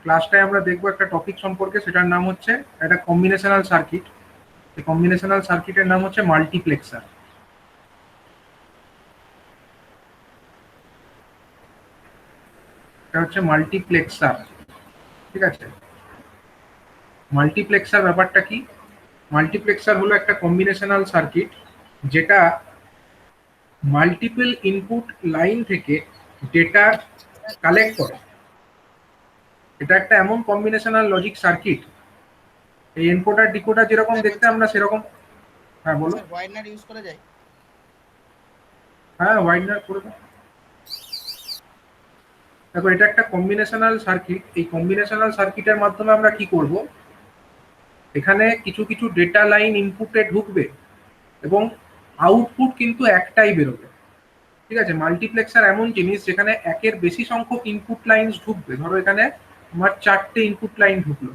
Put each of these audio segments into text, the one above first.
ক্লাসটায় আমরা দেখবো একটা টপিক সম্পর্কে, সেটার নাম হচ্ছে একটা কম্বিনেশনাল সার্কিট। এই কম্বিনেশনাল সার্কিটের নাম হচ্ছে মাল্টিপ্লেক্সার। এটা হচ্ছে মাল্টিপ্লেক্সার, ঠিক আছে। মাল্টিপ্লেক্সার ব্যাপারটা কি? মাল্টিপ্লেক্সার হলো একটা কম্বিনেশনাল সার্কিট যেটা মাল্টিপল ইনপুট লাইন থেকে ডেটা কালেক্ট করে। এটা একটা এমন কম্বিনেশনাল লজিক সার্কিট, এই এনকোডার ডিকোডার যেরকম দেখতে আমরা সেরকম। হ্যাঁ বলো। স্যার ওয়াইডনার ইউজ করা যায়? হ্যাঁ, ওয়াইডনার করে দাও। দেখো, এটা একটা কম্বিনেশনাল সার্কিট। এই কম্বিনেশনাল সার্কিটের মাধ্যমে আমরা কি করব, এখানে কিছু কিছু ডেটা লাইন ইনপুটে ঢুকবে এবং আউটপুট কিন্তু একটাই বেরোবে, ঠিক আছে। মাল্টিপ্লেক্সার এমন জিনিস যেখানে একের বেশি সংখ্যক ইনপুট লাইন ঢুকবে। ধরো এখানে আমার 4টে ইনপুট লাইন ঢুকলো,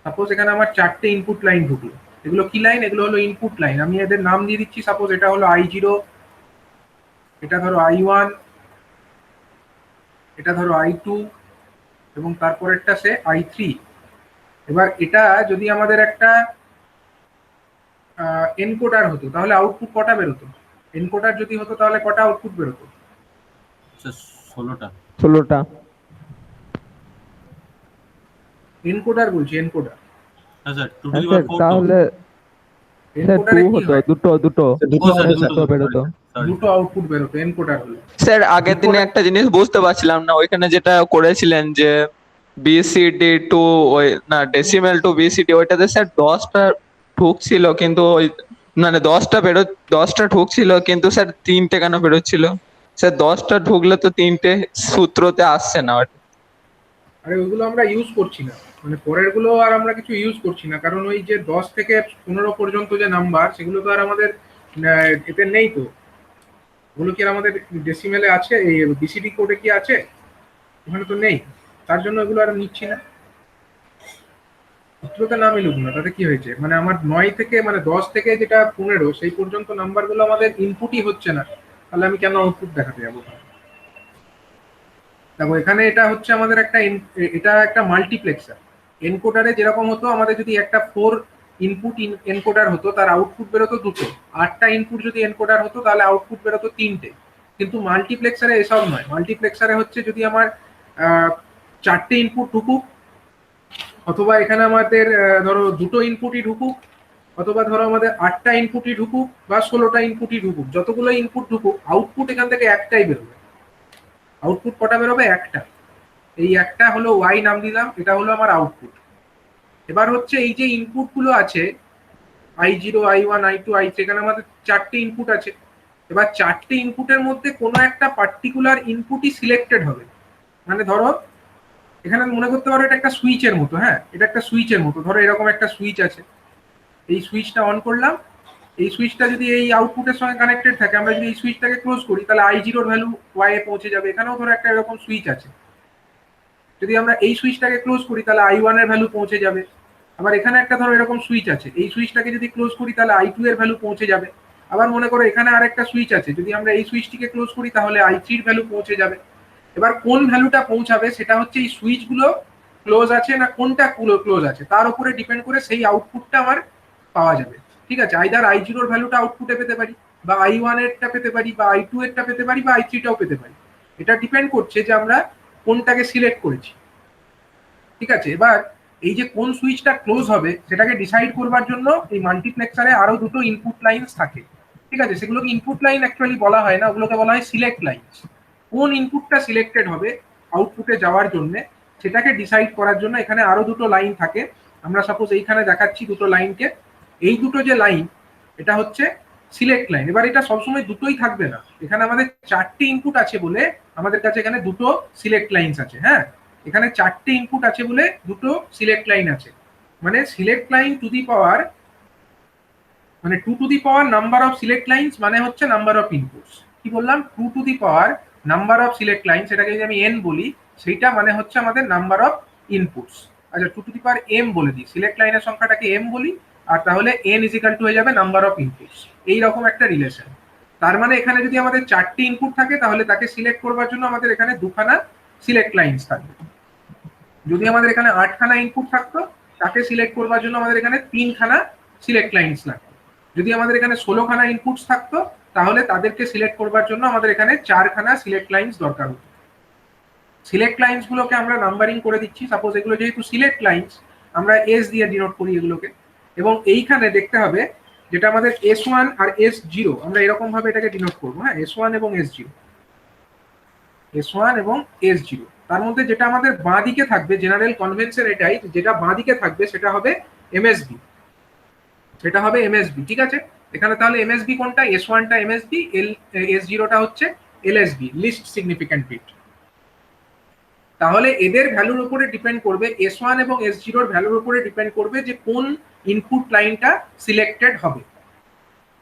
সাপোজ এখানে আমার 4টে ইনপুট লাইন ঢুকলো। এগুলো কি লাইন? এগুলো হলো ইনপুট লাইন। আমি এদের নাম দিয়ে দিচ্ছি। সাপোজ এটা হলো I0, এটা ধরো I1, এটা ধরো I2 এবং তারপরেরটা সে I3। এবার এটা যদি আমাদের একটা এনকোডার হতো তাহলে আউটপুট কটা বেরোতো? এনকোডার যদি হতো তাহলে কটা আউটপুট বেরোতো? 16টা। এনকোডার বলছি, এনকোডার। হ্যাঁ স্যার, 2 টু দি পাওয়ার 4 তাহলে এনকোডারে কি হয়? দুটো বেরোতো। দুটো আউটপুট বেরোতো এনকোডার হলে। স্যার আগের দিনে একটা জিনিস বুঝতে পারছিলাম না, ওইখানে যেটা করেছিলেন যে বিসিডি টু ওই না ডেসিমেল টু বিসিডি, ওইটাতে স্যার 10টা ঢুকছিল কিন্তু ওই মানে 10টা ঢুকছিল কিন্তু স্যার 3টে কেন বেরোচ্ছিল? স্যার 10টা ঢুকলে তো 3টে সূত্রতে আসছে না। আরে ওইগুলো আমরা ইউজ করছি না, মানে পরের গুলো আর আমরা কিছু ইউজ করছি না, কারণ ওই যে 10 থেকে 15 পর্যন্ত যে নাম্বার, সেগুলো তো আর আমাদের এতে নেই। তো ওগুলো কি আর আমাদের ডেসিমেলে আছে? এই বিসিডি কোডে কি আছে? ওখানে তো নেই। তার জন্য ওগুলো আর নিচ্ছি না। সূত্রতে নাম এলুক না, তাতে কি হয়েছে? মানে আমার 9 থেকে মানে 10 থেকে যেটা 15 সেই পর্যন্ত নাম্বারগুলো আমাদের ইনপুটই হচ্ছে না, তাহলে আমি কেন আউটপুট দেখাতে যাবো? দেখো এখানে এটা হচ্ছে আমাদের একটা এটা একটা মাল্টিপ্লেক্সার। এনকোডারে যেরকম হতো, আমাদের যদি একটা 4 ইনপুট এনকোডার হতো, তার আউটপুট বেরোতো দুটো। 8টা ইনপুট যদি এনকোডার হতো তাহলে আউটপুট বেরোতো 3টে। কিন্তু মাল্টিপ্লেক্সারে এসব নয়। মাল্টিপ্লেক্সারে হচ্ছে যদি আমার 4টে ইনপুট ঢুকুক, অথবা এখানে আমাদের ধরো দুটো ইনপুটই ঢুকুক, অথবা ধরো আমাদের 8টা ইনপুটই ঢুকুক বা 16টা ইনপুটই ঢুকুক, যতগুলো ইনপুট ঢুকুক আউটপুট এখান থেকে একটাই বেরোবে। আউটপুট কটা বেরোবে? একটা। এই একটা হলো ওয়াই নাম দিলাম, এটা হলো আমার আউটপুট। এবার হচ্ছে এই যে ইনপুট গুলো আছে I0, I1, I2, I3, এখানে আমাদের 4টে ইনপুট আছে। এবার 4টে ইনপুটের মধ্যে কোনো একটা পার্টিকুলার ইনপুটই সিলেক্টেড হবে। মানে ধরো এখানে মনে করতে পারো এটা একটা সুইচের মতো। হ্যাঁ, এটা একটা সুইচের মতো। ধরো এরকম একটা সুইচ আছে, এই সুইচটা অন করলাম। এই সুইচটা যদি এই আউটপুটের সঙ্গে কানেক্টেড থাকে, আমরা যদি এই সুইচটাকে ক্লোজ করি তাহলে I0 ভ্যালু ওয়াই এ পৌঁছে যাবে। এখানেও ধরো একটা এরকম সুইচ আছে, যদি আমরা এই সুইচটাকে ক্লোজ করি তাহলে I1 এর ভ্যালু পৌঁছে যাবে। আবার এখানে একটা ধরো এরকম সুইচ আছে, এই সুইচটাকে যদি ক্লোজ করি তাহলে I2 এর ভ্যালু পৌঁছে যাবে। আবার মনে করো এখানে আরেকটা সুইচ আছে, যদি আমরা এই সুইচটিকে ক্লোজ করি তাহলে I3 এর ভ্যালু পৌঁছে যাবে। এবার কোন ভ্যালুটা পৌঁছাবে সেটা হচ্ছে এই সুইচগুলো ক্লোজ আছে না কোনটা ক্লোজ আছে তার উপরে ডিপেন্ড করে সেই আউটপুটটা আমার পাওয়া যাবে, ঠিক আছে। আইদার I0 এর ভ্যালুটা আউটপুটে পেতে পারি, বা I1 এরটা পেতে পারি, বা I2 এরটা পেতে পারি, বা I3 টাও পেতে পারি। এটা ডিপেন্ড করছে যে আমরা কোনটাকে সিলেক্ট করেছি, ঠিক আছে। এবার এই যে কোন সুইচটা ক্লোজ হবে সেটাকে ডিসাইড করবার জন্য এই মাল্টিপ্লেক্সারে আরো দুটো ইনপুট লাইনস থাকে, ঠিক আছে। সেগুলোকে ইনপুট লাইন অ্যাকচুয়ালি বলা হয় না, ওগুলোকে বলা হয় সিলেক্ট লাইনস। কোন ইনপুটটা সিলেক্টেড হবে আউটপুটে যাওয়ার জন্য সেটাকে ডিসাইড করার জন্য এখানে আরো দুটো লাইন থাকে। আমরা সাপোজ এইখানে দেখাচ্ছি দুটো লাইনকে। এই দুটো যে লাইন, এটা হচ্ছে সিলেক্ট লাইন। এবার এটা সবসময় দুটোই থাকবে না, এখানে আমাদের 4টে ইনপুট আছে বলে আমাদের কাছে এখানে দুটো সিলেক্ট লাইনস আছে। হ্যাঁ, এখানে 4টে ইনপুট আছে বলে দুটো সিলেক্ট লাইন আছে। মানে সিলেক্ট লাইন টু দি পাওয়ার, মানে 2 to the power number of select lines মানে হচ্ছে নাম্বার অফ ইনপুটস। কি বললাম? 2 to the power number of select lines, সেটাকে যদি আমি n বলি সেইটা মানে হচ্ছে আমাদের নাম্বার অফ ইনপুটস। আচ্ছা, 2 টু দি পাওয়ার m বলে দিই, সিলেক্ট লাইনের সংখ্যাটাকে m বলি, আর তাহলে n ইজিক্যাল টু হয়ে যাবে নাম্বার অফ ইনপুটস। এইরকম একটা রিলেশন। তার মানে এখানে যদি আমাদের 4টে ইনপুট থাকে তাহলে তাকে সিলেক্ট করবার জন্য আমাদের এখানে দুখানা সিলেক্ট লাইনস থাকবে। যদি আমাদের এখানে 8খানা ইনপুট থাকতো, তাকে সিলেক্ট করবার জন্য আমাদের এখানে 3খানা সিলেক্ট লাইনস লাগতো। যদি আমাদের এখানে 16খানা ইনপুটস থাকতো, তাহলে তাদেরকে সিলেক্ট করবার জন্য আমাদের এখানে 4খানা সিলেক্ট লাইনস দরকার হতো। সিলেক্ট লাইনস গুলোকে আমরা নাম্বারিং করে দিচ্ছি। সাপোজ এগুলো যেহেতু সিলেক্ট লাইনস, আমরা এস দিয়ে ডিনোট করি এগুলোকে। এবং এইখানে দেখতে হবে যেটা আমাদের S1 আর S0, আমরা এরকম ভাবে এটাকে ডিনোট করবো। হ্যাঁ, S1 এবং S0, S1 এবং S0। তার মধ্যে যেটা আমাদের বাঁ দিকে থাকবে, জেনারেল কনভেনশন এটাই, যেটা বাঁ দিকে থাকবে সেটা হবে MSB, সেটা হবে MSB। ঠিক আছে, এখানে তাহলে MSB কোনটা? S1টা MSB, S0টা হচ্ছে LSB, লিস্ট সিগনিফিক্যান্ট বিট। তাহলে এদের ভ্যালুর উপরে ডিপেন্ড করবে, S1 এবং S0 এর ভ্যালুর উপরে ডিপেন্ড করবে যে কোন ইনপুট লাইনটা সিলেক্টেড হবে।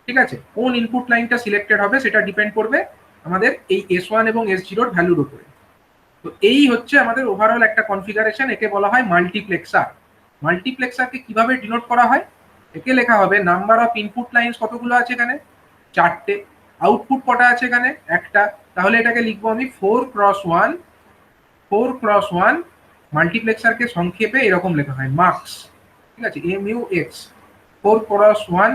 ঠিক আছে, কোন ইনপুট লাইনটা সিলেক্টেড হবে সেটা ডিপেন্ড করবে আমাদের এই S1 এবং S0 এর ভ্যালুর উপরে। তো এই হচ্ছে আমাদের ওভারঅল একটা কনফিগারেশন, একে বলা হয় মাল্টিপ্লেক্সার। মাল্টিপ্লেক্সারকে কিভাবে ডিনোট করা হয়? একে লেখা হবে নাম্বার অফ ইনপুট লাইনস কতগুলো আছে এখানে? 4টে। আউটপুট কটা আছে এখানে? একটা। তাহলে এটাকে লিখবো আমি 4x1, 4x1। মাল্টিপ্লেক্সারকে সংক্ষেপে এরকম লেখা হয় মার্কস। ঠিক আছে, MUX, 4x1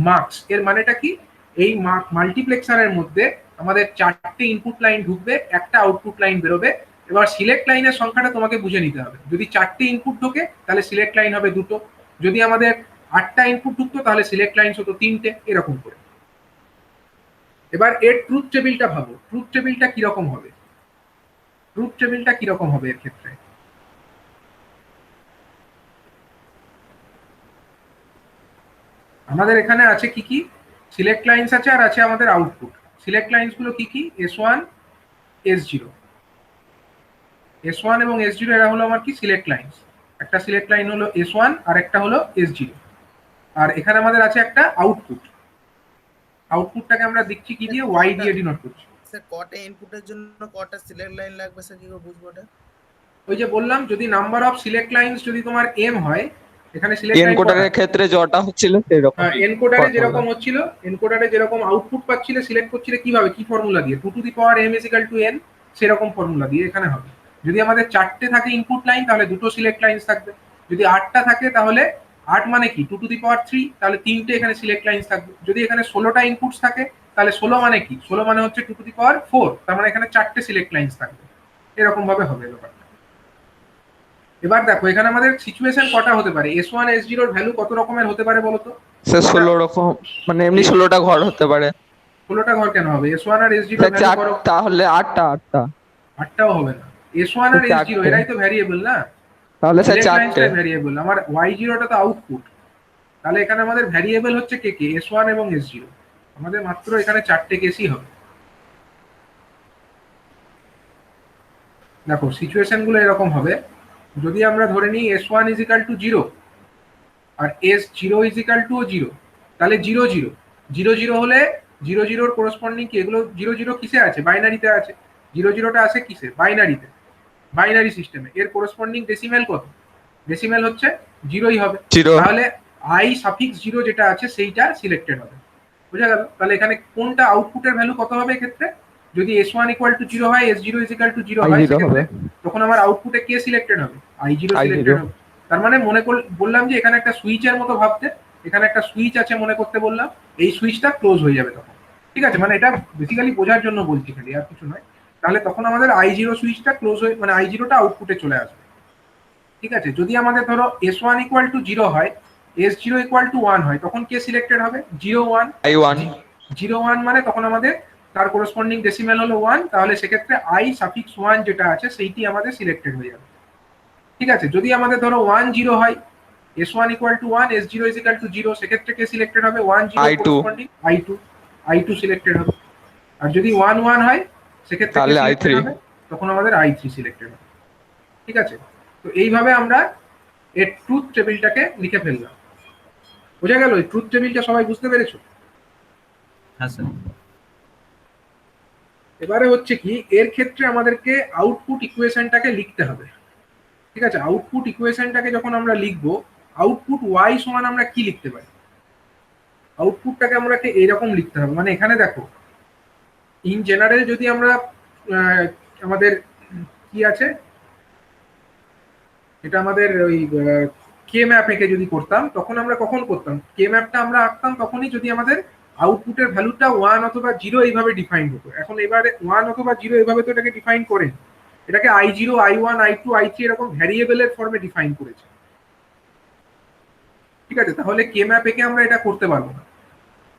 মার্কস। এর মানেটা কি? এই মাল্টিপ্লেক্সারের মধ্যে আমাদের 4টে ইনপুট লাইন ঢুকবে, একটা আউটপুট লাইন বেরোবে। এবার সিলেক্ট লাইনের সংখ্যাটা তোমাকে বুঝে নিতে হবে। যদি 4টে ইনপুট ঢোকে তাহলে সিলেক্ট লাইন হবে 2টো। যদি আমাদের 8টা ইনপুট ঢুকতো তাহলে সিলেক্ট লাইন হতো 3টে, এরকম করে। এবার এর ট্রুথ টেবিলটা ভাবো, ট্রুথ টেবিলটা কিরকম হবে? ট্রুথ টেবিলটা কিরকম হবে এর ক্ষেত্রে? আমাদের এখানে আছে কি কি? সিলেক্ট লাইনস আছে আর আছে আমাদের আউটপুট। সিলেক্ট লাইনস গুলো কি কি? S1, S0। S1 এবং S0 এরা হলো আমার কি? Select lines. একটা সিলেক্ট লাইন হলো S1 আর একটা হলো S0। আর এখানে আমাদের আছে একটা আউটপুট। আউটপুটটাকে আমরা দেখছি কি দিয়ে? Y দিয়ে ডিনোট করছি। স্যার কটা ইনপুটের জন্য কটা সিলেক্ট লাইন লাগবে স্যার, কি করে বুঝবো এটা? ওই যে বললাম, যদি নাম্বার অফ সিলেক্ট লাইনস যদি তোমার M হয়, এখানে সিলেক্ট লাইন এনকোডারের ক্ষেত্রে যটা হচ্ছিল সেরকম এনকোডারে যেরকম হচ্ছিল, এনকোডারে যেরকম আউটপুট পাচ্ছিলে, সিলেক্ট করছিলে কিভাবে, কি ফর্মুলা দিয়ে? 2 to the power m = n, সেরকম ফর্মুলা দিয়ে এখানে হবে। যদি আমাদের 4টে থাকে ইনপুট লাইন, তাহলে 2টো সিলেক্ট লাইনস থাকবে। যদি 8টা থাকে তাহলে 8 মানে কি? 2 টু দি পাওয়ার 3, তাহলে 3টে এখানে সিলেক্ট লাইনস থাকবে। যদি এখানে 16টা ইনপুটস থাকে তাহলে 16 মানে কি? 16 মানে হচ্ছে 2 টু দি পাওয়ার 4, তার মানে এখানে 4টে সিলেক্ট লাইনস থাকবে। এরকম ভাবে হবে ব্যাপারটা। এবার দেখো এখানে আমাদের সিচুয়েশন কটা হতে পারে? S1 S0 এর ভ্যালু কত রকমের হতে পারে বলো তো? স্যার 16 রকম, মানে এমনি 16টা ঘর হতে পারে। 16টা ঘর কেন হবে? S1 আর S0 স্যার ভ্যালু করো। তাহলে 8টা 8টাও হবে না। S1 আর S0 এরাই তো ভ্যারিয়েবল না? তাহলে স্যার 4টে ভ্যারিয়েবল। আমার Y0টা তো আউটপুট। তাহলে এখানে আমাদের ভ্যারিয়েবল হচ্ছে কে কে? S1 এবং S0। আমাদের মাত্র এখানে 4টে কেসই হবে। দেখো সিচুয়েশন গুলো এরকম হবে। যদি আমরা ধরে নিই S1 = 0 আর S0 = 0, তাহলে 0 0 0 0 হলে 0 0 এর করসপন্ডিং কি? এগুলো 0 0 কিসে আছে? বাইনারিতে আছে। 0 0টা আছে কিসে? বাইনারিতে, বাইনারি সিস্টেমে। এর করসপন্ডিং ডেসিমেল কত? ডেসিমেল হচ্ছে 0ই হবে। তাহলে I∪0 যেটা আছে সেইটা সিলেক্টেড হবে। বুঝা গেল? তাহলে এখানে কোনটা আউটপুটের ভ্যালু কত হবে এক্ষেত্রে? যদি S1 = 0 হয়, S0 = 0 হয়, সেক্ষেত্রে তখন আমার আউটপুটে কে সিলেক্টেড হবে? I0 সিলেক্টেড হবে। তার মানে বললাম যে এখানে একটা সুইচের মতো ভাবতে, এখানে একটা সুইচ আছে মনে করতে বললাম, এই সুইচটা ক্লোজ হয়ে যাবে তখন। ঠিক আছে, মানে এটা বেসিক্যালি বোঝার জন্য বলছি খালি, আর কিছু নয়। তাহলে তখন আমাদের I0 সুইচটা ক্লোজ হয়ে, মানে I0টা আউটপুটে চলে আসবে। ঠিক আছে, যদি আমাদের ধরো S1 = 0 হয়, S0 = 1 হয়, তখন কে সিলেক্টেড হবে? 0 1। I1 0 1 মানে তখন আমাদের তার করসপন্ডিং ডেসিমেল হলো 1, তাহলে সেক্ষেত্রে I∪1 যেটা আছে সেইটি আমাদের সিলেক্টেড হয়ে যাবে। ঠিক আছে, যদি আমাদের ধরো 1 0 হয়, S1 = 1, S0 = 0, সেক্ষেত্রে কে সিলেক্টেড হবে? 1 0 I2 করসপন্ডিং I2 সিলেক্টেড হবে। আর যদি 1 1 হয়, সেক্ষেত্রে কে সিলেক্টেড হবে? তখন আমাদের I3 সিলেক্টেড হবে। ঠিক আছে, তো এইভাবে আমরা এর ট্রুথ টেবিলটাকে লিখে ফেললাম। বোঝা গেল? এই ট্রুথ টেবিলটা সবাই বুঝতে পেরেছো? হ্যাঁ স্যার। এবারে হচ্ছে কি, এর ক্ষেত্রে আমাদেরকে আউটপুট ইকুয়েশনটাকে লিখতে হবে। ঠিক আছে, আউটপুট ইকুয়েশনটাকে যখন আমরা লিখবো, আউটপুট Y সমান আমরা কি লিখতে পারি? আউটপুটটাকে আমরা এইরকম লিখতে হবে। মানে এখানে দেখো, ইন জেনারেল যদি আমরা আমাদের কি আছে, এটা আমাদের ওই কে ম্যাপ এঁকে যদি করতাম তখন আমরা কখন করতাম, কে ম্যাপটা আমরা আঁকতাম তখনই যদি আমাদের আউটপুটের ভ্যালুটা 1 অথবা 0 এইভাবে ডিফাইন হতো। এখন এবারে 1 অথবা 0 এভাবে তো এটাকে ডিফাইন করেন, এটাকে i0 i1 i2 i3 এরকম ভ্যারিয়েবলের ফর্মে ডিফাইন করেছে। ঠিক আছে, তাহলে কে ম্যাপ এঁকে আমরা এটা করতে পারবো না,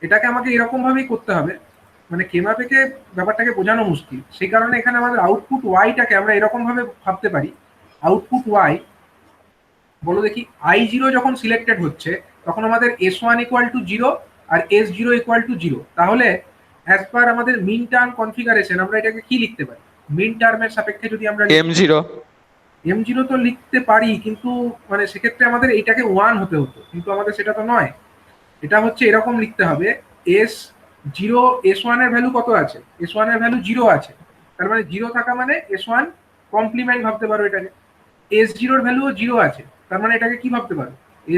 এটাকে আমাকে এরকম ভাবেই করতে হবে। মানে কে ম্যাপ এঁকে ব্যাপারটাকে বোঝানো মুশকিল, সেই কারণে এখানে আমাদের আউটপুট ওয়াইটাকে আমরা এরকম ভাবে ভাবতে পারি। আউটপুট ওয়াই, বলো দেখি, i0 যখন সিলেক্টেড হচ্ছে তখন আমাদের s1 ইকুয়াল টু 0 আর s0 ইকুয়াল টু 0। তাহলে অ্যাজ পার আমাদের মিন টার্ম কনফিগারেশন আমরা এটাকে কি লিখতে পারি, মিন টার্মের সাপেক্ষে যদি আমরা m0 m0 তো লিখতে পারি, কিন্তু মানে সেক্ষেত্রে আমাদের এইটাকে 1 হতে হতো, কিন্তু আমাদের সেটা তো নয়। এটা হচ্ছে এরকম লিখতে হবে, s0 s1 এর ভ্যালু কত আছে, s1 এর ভ্যালু 0 আছে, তার মানে 0 থাকা মানে s1 কমপ্লিমেন্ট ভাবতে পারো এটাকে। s0 এর ভ্যালুও 0 আছে, তার মানে এটাকে কি ভাবতে পারো,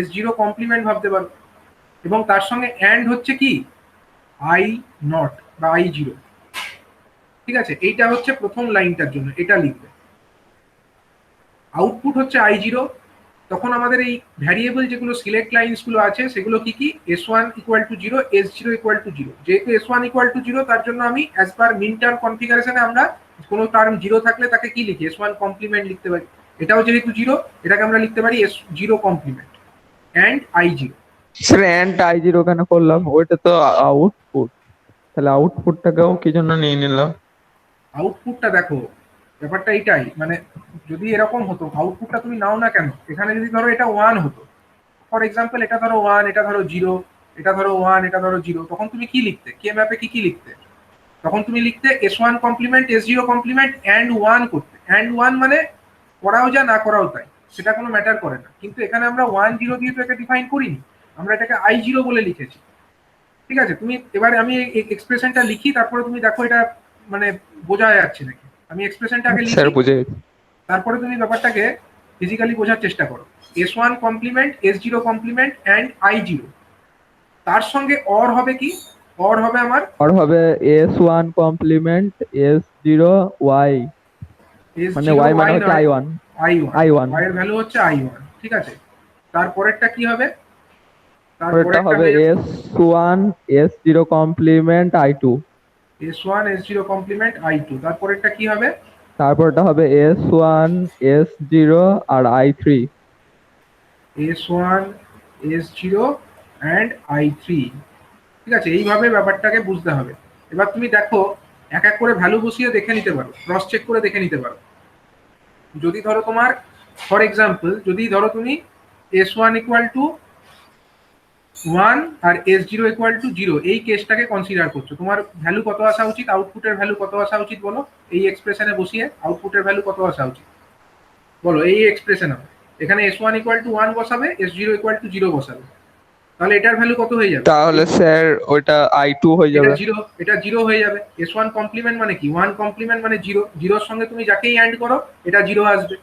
s0 কমপ্লিমেন্ট ভাবতে পারো। এবং তার সঙ্গে অ্যান্ড হচ্ছে কি i0 বা i0। ঠিক আছে, এইটা হচ্ছে প্রথম লাইনটার জন্য, এটা লিখবে। আউটপুট হচ্ছে i0, তখন আমাদের এই ভ্যারিয়েবল যেগুলো সিলেক্ট লাইনস গুলো আছে সেগুলো কি কি, s1 equal to 0 s0 equal to 0। যেহেতু s1 ইকুয়াল টু 0 তার জন্য আমি অ্যাজ পার মিন টার্ম কনফিগারেশনে আমরা কোনো টার্ম 0 থাকলে তাকে কি লিখি, s1 কমপ্লিমেন্ট লিখতে পারি। এটাও যেহেতু 0, এটাকে আমরা লিখতে পারি s0 complement and i0। Sir and i0 কেন করলাম, ওইটা তো আউটপুট, তাহলে আউটপুটটাকেও কি জন্য নিয়ে নিলাম? আউটপুটটা দেখো, ব্যাপারটা এটাই, মানে যদি এরকম হতো আউটপুটটা তুমি নাও না কেন, এখানে যদি ধরো এটা 1 হতো, ফর এক্সাম্পল এটা ধরো 1, এটা ধরো 0, এটা ধরো 1, এটা ধরো 0, তখন তুমি কি লিখতে, কে ম্যাপে কি কি লিখতে, তখন তুমি লিখতে s1 complement s0 complement and 1 করতে। অ্যান্ড 1 মানে করাও যা না করাও তাই, সেটা কোনো ম্যাটার করে না। কিন্তু এখানে আমরা 1 0 দিয়ে তো এটা ডিফাইন করিনি, আমরা এটাকে i0 বলে লিখেছি। ঠিক আছে, তুমি এবারে আমি এই এক্সপ্রেশনটা লিখি, তারপরে তুমি দেখো এটা মানে বোঝা যাচ্ছে নাকি। আমি এক্সপ্রেশনটা আগে স্যার লিখি, বুঝে গেছি। তারপরে তুমি ব্যাপারটাকে ফিজিক্যালি বোঝার চেষ্টা করো। s1 complement s0 complement and i0, তার সঙ্গে অর হবে কি, অর হবে আমার আর হবে s1 কমপ্লিমেন্ট s0 y, মানে s0 y মানে y হচ্ছে নয়, i1 i1, y এর ভ্যালু হচ্ছে i1। ঠিক আছে, তারপরেরটা কি হবে, ওটা তারপরেরটা হবে হয়ে যাবে s1 s0 complement i2, s1 s0 complement i2। তারপরেরটা কি হবে, তারপরটা হবে s1 s0 R i3। s1 s0 and i3। ঠিক আছে, এইভাবে ব্যাপারটাকে বুঝতে হবে। এবার তুমি দেখো এক এক করে ভ্যালু বসিয়ে দেখে নিতে পারো, ক্রস চেক করে দেখে নিতে পারো। যদি ধরো তোমার ফর এক্সাম্পল যদি ধরো তুমি s1 ইকুয়াল টু 1 আর s0 ইকুয়াল টু 0 এই কেসটাকে কনসিডার করছো, তোমার ভ্যালু কত আসা উচিত, আউটপুটের ভ্যালু কত আসা উচিত বলো, এই এক্সপ্রেশনে বসিয়ে আউটপুটের ভ্যালু কত আসা উচিত বলো, এই এক্সপ্রেশনে। এখানে s1 ইকুয়াল টু 1 বসাবে, s0 ইকুয়াল টু 0 বসাবে, তাহলে এটার ভ্যালু কত হয়ে যাবে, তাহলে স্যার ওইটা i2 হয়ে এটা যাবে। 0, এটা 0 হয়ে যাবে। s1 কমপ্লিমেন্ট মানে কি, 1 কমপ্লিমেন্ট মানে 0, 0 এর সঙ্গে তুমি যাকেই অ্যাড করো এটা 0 আসবে।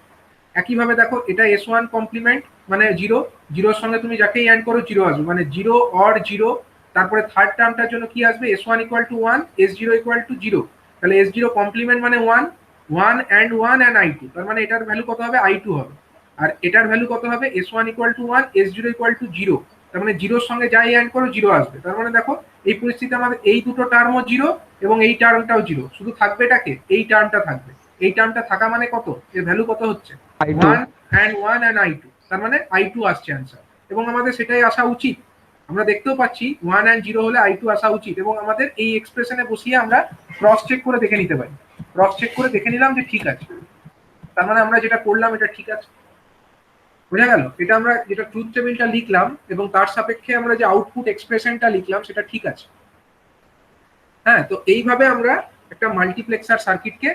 একইভাবে দেখো এটা s1 কমপ্লিমেন্ট মানে 0, 0 এর সঙ্গে তুমি যাকেই অ্যাড করো 0 আসবে, মানে 0 অর 0। তারপরে থার্ড টার্মটার জন্য কি আসবে, s1 equal to 1 s0 equal to 0, তাহলে s0 কমপ্লিমেন্ট মানে 1, 1 অ্যান্ড 1 অ্যান্ড i2, তার মানে এটার ভ্যালু কত হবে, i2 হবে। আর এটার ভ্যালু কত হবে, s1 equal to 1 s0 equal to 0, তার মানে 0 এর সঙ্গে যাই অ্যাড করো 0 আসবে। তার মানে দেখো এই পরিস্থিতিতে আমাদের এই দুটো টার্মও 0 এবং এই টার্মটাও 0, শুধু থাকবে এটাকে এই টার্মটা থাকবে। এই টার্মটা থাকা মানে কত, এর ভ্যালু কত হচ্ছে, i2 1 and 1 and i2, তার মানে i2 আসছে অ্যান্সার। এবং আমাদের সেটাই আসা উচিত, আমরা দেখতেও পাচ্ছি 1 and 0 হলে i2 আসা উচিত। এবং আমাদের এই এক্সপ্রেশনে বসিয়ে আমরা ক্রস চেক করে দেখে নিতে পারি, ক্রস চেক করে দেখে নিলাম যে ঠিক আছে, তার মানে আমরা যেটা করলাম এটা ঠিক আছে। বোঝা গেল, এটা আমরা যেটা ট্রুথ টেবিলটা লিখলাম এবং তার সাপেক্ষে আমরা যে আউটপুট এক্সপ্রেশনটা লিখলাম সেটা ঠিক আছে। হ্যাঁ, তো এইভাবে আমরা একটা মাল্টিপ্লেক্সার সার্কিটকে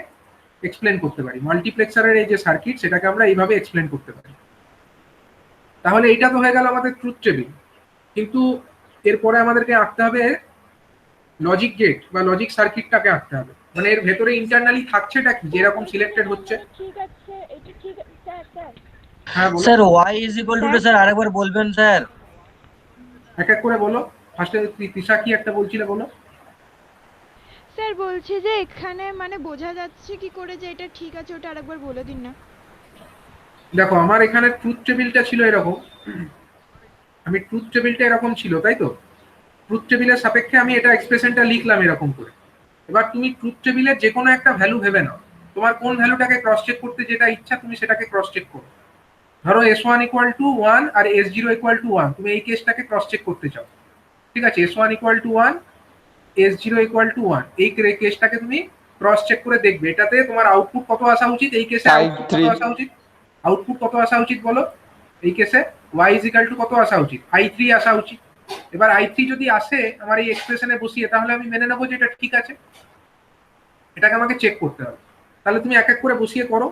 এক্সপ্লেন করতে পারি। মাল্টিপ্লেক্সারের এই যে সার্কিট সেটাকে আমরা এইভাবে এক্সপ্লেন করতে পারি। তাহলে এইটা তো হয়ে গেল আমাদের ট্রুথ টেবিল, কিন্তু এরপরে আমাদেরকে আঁকতে হবে লজিক গেট বা লজিক সার্কিটটাকে আঁকতে হবে। মানে এর ভেতরে ইন্টারনালি থাকছেটা কি, যেরকম সিলেক্টেড হচ্ছে। ঠিক আছে, এটা ঠিক আছে স্যার। স্যার হ্যাঁ বলো, sir y is equal two sir আরেকবার বলবেন স্যার। এক এক করে বলো। ফার্স্টে তিশা কি একটা বলছিলে বলো। স্যার বলছি যে এখানে মানে বোঝা যাচ্ছে কি করে যে এটা ঠিক আছে, ওটা আরেকবার বলে দিন না। দেখো আমার এখানে ট্রুথ টেবিলটা ছিল এরকম, আমি ট্রুথ টেবিলটা এরকম ছিল তাই তো, ট্রুথ টেবিলের সাপেক্ষে আমি এটা এক্সপ্রেশনটা লিখলাম এরকম করে। এবার তুমি ট্রুথ টেবিলের যে কোনো একটা ভ্যালু ভেবে নাও, তোমার কোন ভ্যালুটাকে ক্রস চেক করতে যেটা ইচ্ছা তুমি সেটাকে ক্রস চেক করো। ধরো S1 ইকুয়াল টু 1 আর S0 ইকুয়াল টু 1, তুমি এই কেসটাকে ক্রস চেক করতে চাও, ঠিক আছে? S1 equal to 1, S0 equal to 1, এই কেসটাকে তুমি ক্রস চেক করে দেখবে এটাতে তোমার আউটপুট কত আসা উচিত। এই কেসে আউটপুট কত আসা উচিত, আউটপুট কত আসা উচিত বলো? এই কেসে y ইকুয়াল টু কত আসা উচিত? i3 আসা উচিত। এবার i3 যদি আসে আমার এই এক্সপ্রেশনে বসিয়ে, তাহলে আমি মেনে নেবো যে এটা ঠিক আছে, এটাকে আমাকে চেক করতে হবে। তাহলে তুমি এক এক করে বসিয়ে করো।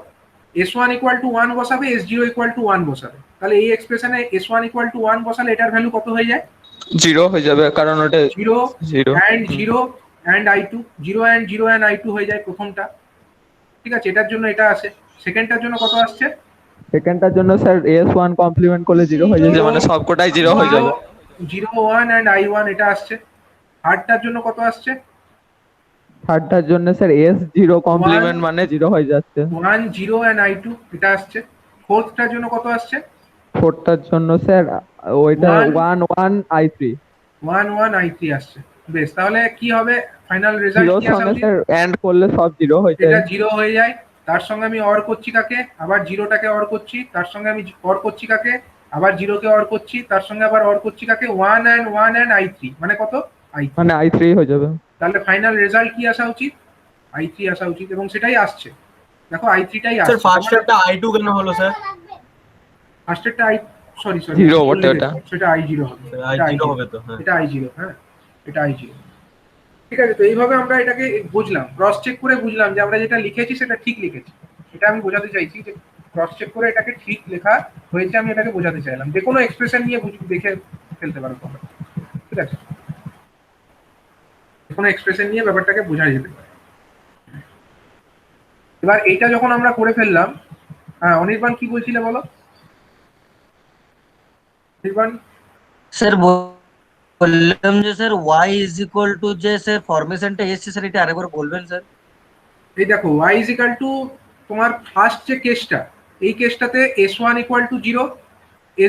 S1 ইকুয়াল টু 1 বসাবে, S0 ইকুয়াল টু 1 বসাবে। তাহলে এই এক্সপ্রেশনে S1 ইকুয়াল টু 1 বসালে এটার ভ্যালু কত হয়ে যায়? 0 হয়ে যাবে, কারণ ওটা 0 0 and 0 and i2, 0 and 0 and i2 হয়ে যায় প্রথমটা, ঠিক আছে? এটার জন্য এটা আসে। সেকেন্ডটার জন্য কত আসছে? সেকেন্ডটার জন্য স্যার S1 কমপ্লিমেন্ট করলে 0 হয়ে যাবে, মানে সবকটাই 0 হয়ে যাবে। 0 1 and i1 এটা আসছে। থার্ডটার জন্য কত আসছে? থার্ডটার জন্য স্যার S0 কমপ্লিমেন্ট মানে 0 হয়ে যাচ্ছে। 1 0 and i2 এটা আসছে। ফোর্থটার জন্য কত আসছে? ফোর্থটার জন্য স্যার ওইটা 1 1 i3 1 1 i3 আসছে। বেশ, তাহলে কি হবে ফাইনাল রেজাল্ট? 0 কি আসা সঙ্গে উচিত? স্যার এন্ড করলে সব 0 হয়ে এটা যায়। 0 হয়ে যায়। তার সঙ্গে আমি অর করছি কাকে? আবার 0টাকে অর করছি। তার সঙ্গে আমি অর করছি কাকে? আবার 0কে অর করছি। তার সঙ্গে আবার অর করছি কাকে? 1 and i3 মানে কত? i3। মানে i3 হয়ে যাবে। তাহলে ফাইনাল রেজাল্ট কি আসা উচিত? i3 আসা উচিত, এবং সেটাই আসছে। দেখো i3টাই স্যার আসছে। ফার্স্ট স্টেপটা i2 কেন হলো স্যার? ফার্স্টেরটা সরি 0 বটে ওটা। সেটা i0 হবে। i0 হবে তো, হ্যাঁ। এটা i0, হ্যাঁ এটা i0। ঠিক আছে, তো এইভাবে আমরা এটাকে বুঝলাম, ক্রস চেক করে বুঝলাম যে আমরা যেটা লিখেছি সেটা ঠিক লিখেছি। এটা আমি বোঝাতে চাইছি যে ক্রস চেক করে এটাকে ঠিক লেখা হয়েছে, আমি এটাকে বোঝাতে চাইলাম। যে কোনো এক্সপ্রেশন নিয়ে দেখে ফেলতে পারো তোমরা, ঠিক আছে? যে কোনো এক্সপ্রেশন নিয়ে ব্যাপারটাকে বোঝা যেতে পারে। এবার এইটা যখন আমরা করে ফেললাম, হ্যাঁ অনির্বাণ কি বলছিলে বলো? অনির্বাণ স্যার বললাম যে sir y is equal two যে স্যার ফরমেশনটা এসছে স্যার, এটা আরেকবার বলবেন স্যার? এই দেখো y ইজ ইকুয়াল টু তোমার ফার্স্ট যে কেসটা, এই কেসটাতে S1 equal to 0,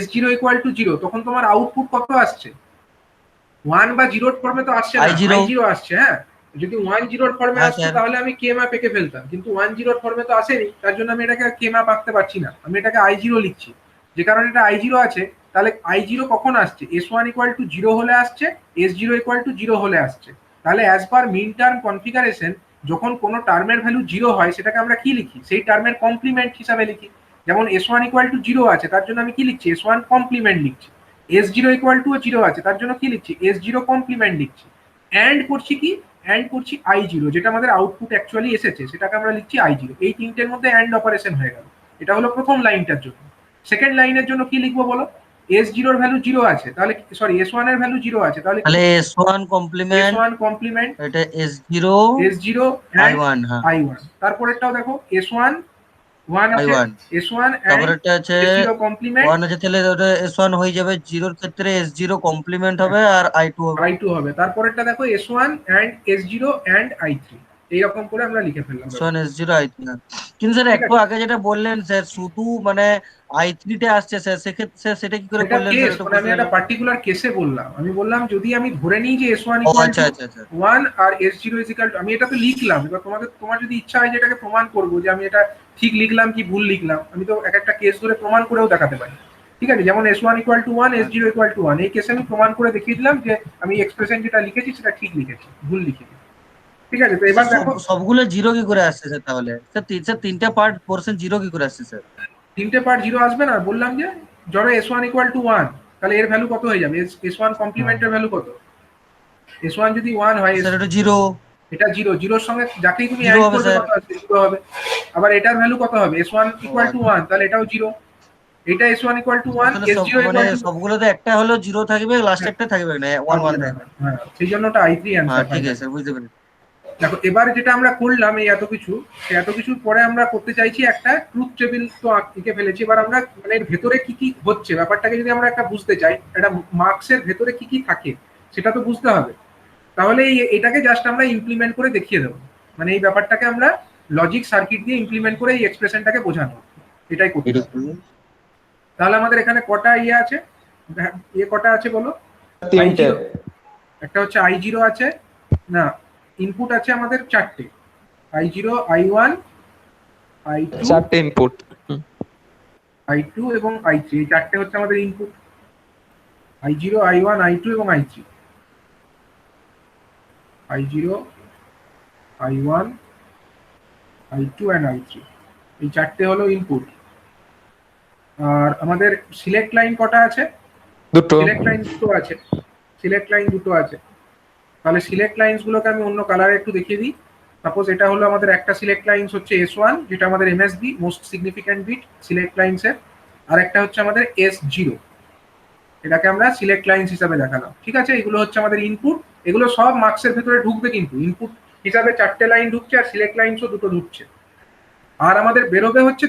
S0 equal to 0, তখন তোমার আউটপুট কত আসছে? 1 বা 0 এর ফর্মে তো আসছে না, I0 i0 আসছে। হ্যাঁ, যদি 1 0 এর ফর্মে হ্যাঁ, আসছে স্যার। তাহলে আমি কে ম্যাপ এঁকে ফেলতাম, কিন্তু 1 0 এর ফর্মে তো আসেনি, তার জন্য আমি এটাকে কে ম্যাপ আঁকতে পারছি না, আমি এটাকে i0 লিখছি। যে কারণে এটা i0 আছে, তাহলে i0 কখন আসছে? S1 ইকুয়াল টু 0 হলে আসছে, S0 ইকুয়াল টু 0 হলে আসছে। তাহলে অ্যাজ পার মিন টার্ম কনফিগারেশন, যখন কোনো টার্মের ভ্যালু 0 হয় সেটাকে আমরা কি লিখি? সেই টার্মের কমপ্লিমেন্ট হিসাবে লিখি। যেমন S1 ইকুয়াল টু 0 আছে, তার জন্য আমি কি লিখছি? S1 কমপ্লিমেন্ট লিখছি। S0 ইকুয়াল টু 0 আছে, তার জন্য কি লিখছি? S0 কমপ্লিমেন্ট লিখছি। অ্যান্ড করছি কি? অ্যান্ড করছি i0, যেটা আমাদের আউটপুট অ্যাকচুয়ালি এসেছে সেটাকে আমরা লিখছি i0। এই তিনটের মধ্যে অ্যান্ড অপারেশন হয়ে গেল। এটা হলো প্রথম লাইনটার জন্য। সেকেন্ড লাইনের জন্য কি লিখবো বলো? S0 এর ভ্যালু 0 আছে, তাহলে সরি S1 এর ভ্যালু 0 আছে, তাহলে তাহলে S1 কমপ্লিমেন্ট, S1 কমপ্লিমেন্ট, এটা S0 S0 and I1, হ্যাঁ i1। তারপরেরটাও দেখো S1 1 আছে, I1, S1 and তারপরেরটা আছে S0 কমপ্লিমেন্ট, 1 আছে, তাহলে ওটা S1 হয়ে যাবে, 0 এর ক্ষেত্রে S0 কমপ্লিমেন্ট হবে আর I2 হবে। i2 হবে। তারপরেরটা দেখো S1 and S0 and i3, এইরকম করে আমরা লিখে ফেললাম। S1 S0 I3, কিন্তু স্যার একটু আগে যেটা বললেন স্যার শুধু মানে I3 তে আসছে স্যার, সেক্ষেত্রে স্যার সেটা কি করে এটা বললেন কেস, স্যার? মানে আমি একটা পার্টিকুলার কেসে বললাম। আমি বললাম যদি আমি ধরে নিই যে S1 ও ইকুয়াল আচ্ছা টু আচ্ছা আচ্ছা 1 আর S0 ইজ ইকুয়াল টু, আমি এটা তো লিখলাম। এবার তোমার যদি ইচ্ছা হয় যে এটাকে প্রমাণ করবো যে আমি এটা ঠিক লিখলাম কি ভুল লিখলাম, আমি তো এক একটা কেস ধরে প্রমাণ করেও দেখাতে পারি, ঠিক আছে? যেমন S1 equal to 1, S0 equal to 1, এই কেসে আমি প্রমাণ করে দেখিয়ে দিলাম যে আমি এক্সপ্রেশন যেটা লিখেছি সেটা ঠিক লিখেছি, ভুল লিখিনি, ঠিক আছে? তো এবার দেখো সবগুলো 0 কি করে আসছে স্যার? তাহলে স্যার তিনটা পার্ট পোরশন 0 কি করে আসছে স্যার? তিনটে পার্ট 0 আসবে না, বললাম যে ধরো S1 ইকুয়াল টু 1, তাহলে এর ভ্যালু কত হয়ে যাবে? S1 কমপ্লিমেন্টের ভ্যালু কত? S1 যদি 1 হয়, স্যার এটা 0, এটা 0, 0 এর সঙ্গে যাকেই তুমি 0 অ্যাড হবে করবে স্যার। কত আসবে? 0 হবে। আবার এটার ভ্যালু কত হবে? S1 ইকুয়াল টু 1, তাহলে এটাও 0। এটা S1 ইকুয়াল টু 1, তাহলে S0 মানে ইকুয়াল টু, সবগুলোতে একটা হলো 0 থাকবে, লাস্টে একটা থাকবে না, 1 1 থাকবে। হ্যাঁ সেই জন্য ওটা i3 হ্যাঁ অ্যানসার। ঠিক আছে স্যার, বুঝতে পেরেছি। দেখো এবার যেটা আমরা করলাম এই এত কিছু, সেই এত কিছুর পরে আমরা করতে চাইছি একটা ট্রুথ টেবিল তো এঁকে ফেলেছি। এবার আমরা মানে এর ভেতরে কি কি হচ্ছে ব্যাপারটাকে যদি আমরা একটা বুঝতে চাই, একটা মার্কসের ভেতরে কি কি থাকে সেটা তো বুঝতে হবে। তাহলে এটাকে জাস্ট আমরা ইমপ্লিমেন্ট করে দেখিয়ে দেবো, মানে এই ব্যাপারটাকে আমরা লজিক সার্কিট দিয়ে ইমপ্লিমেন্ট করে এই এক্সপ্রেশনটাকে বোঝানো। এটাই করতে হবে। তাহলে আমাদের এখানে কটা আছে, কটা আছে বলো? তিনটে। I0 একটা হচ্ছে I0 আছে, না ইনপুট আছে আমাদের চারটে, I0, I1, I2, চারটে ইনপুট। I2 এবং I3, এই চারটে হচ্ছে আমাদের ইনপুট, I0, I1, I2 এবং I3, I0, I1, I2 and I3, এই চারটে হলো ইনপুট। আর আমাদের সিলেক্ট লাইন কটা আছে? দুটো। সিলেক্ট লাইন দুটো আছে, সিলেক্ট লাইন দুটো আছে। তাহলে সিলেক্ট লাইনস গুলোকে আমি অন্য কালারে একটু দেখিয়ে দিই। সাপোজ এটা হলো আমাদের একটা সিলেক্ট লাইনস হচ্ছে S1, যেটা আমাদের MSB most significant bit select লাইনসের, আর একটা হচ্ছে আমাদের S0, এটাকে আমরা সিলেক্ট লাইনস হিসাবে দেখালাম। ঠিক আছে, এগুলো হচ্ছে আমাদের ইনপুট, এগুলো সব মার্কসের ভেতরে ঢুকবে, কিন্তু ইনপুট হিসাবে চারটে লাইন ঢুকছে আর সিলেক্ট লাইনসও দুটো ঢুকছে। আর আমাদের বেরোবে হচ্ছে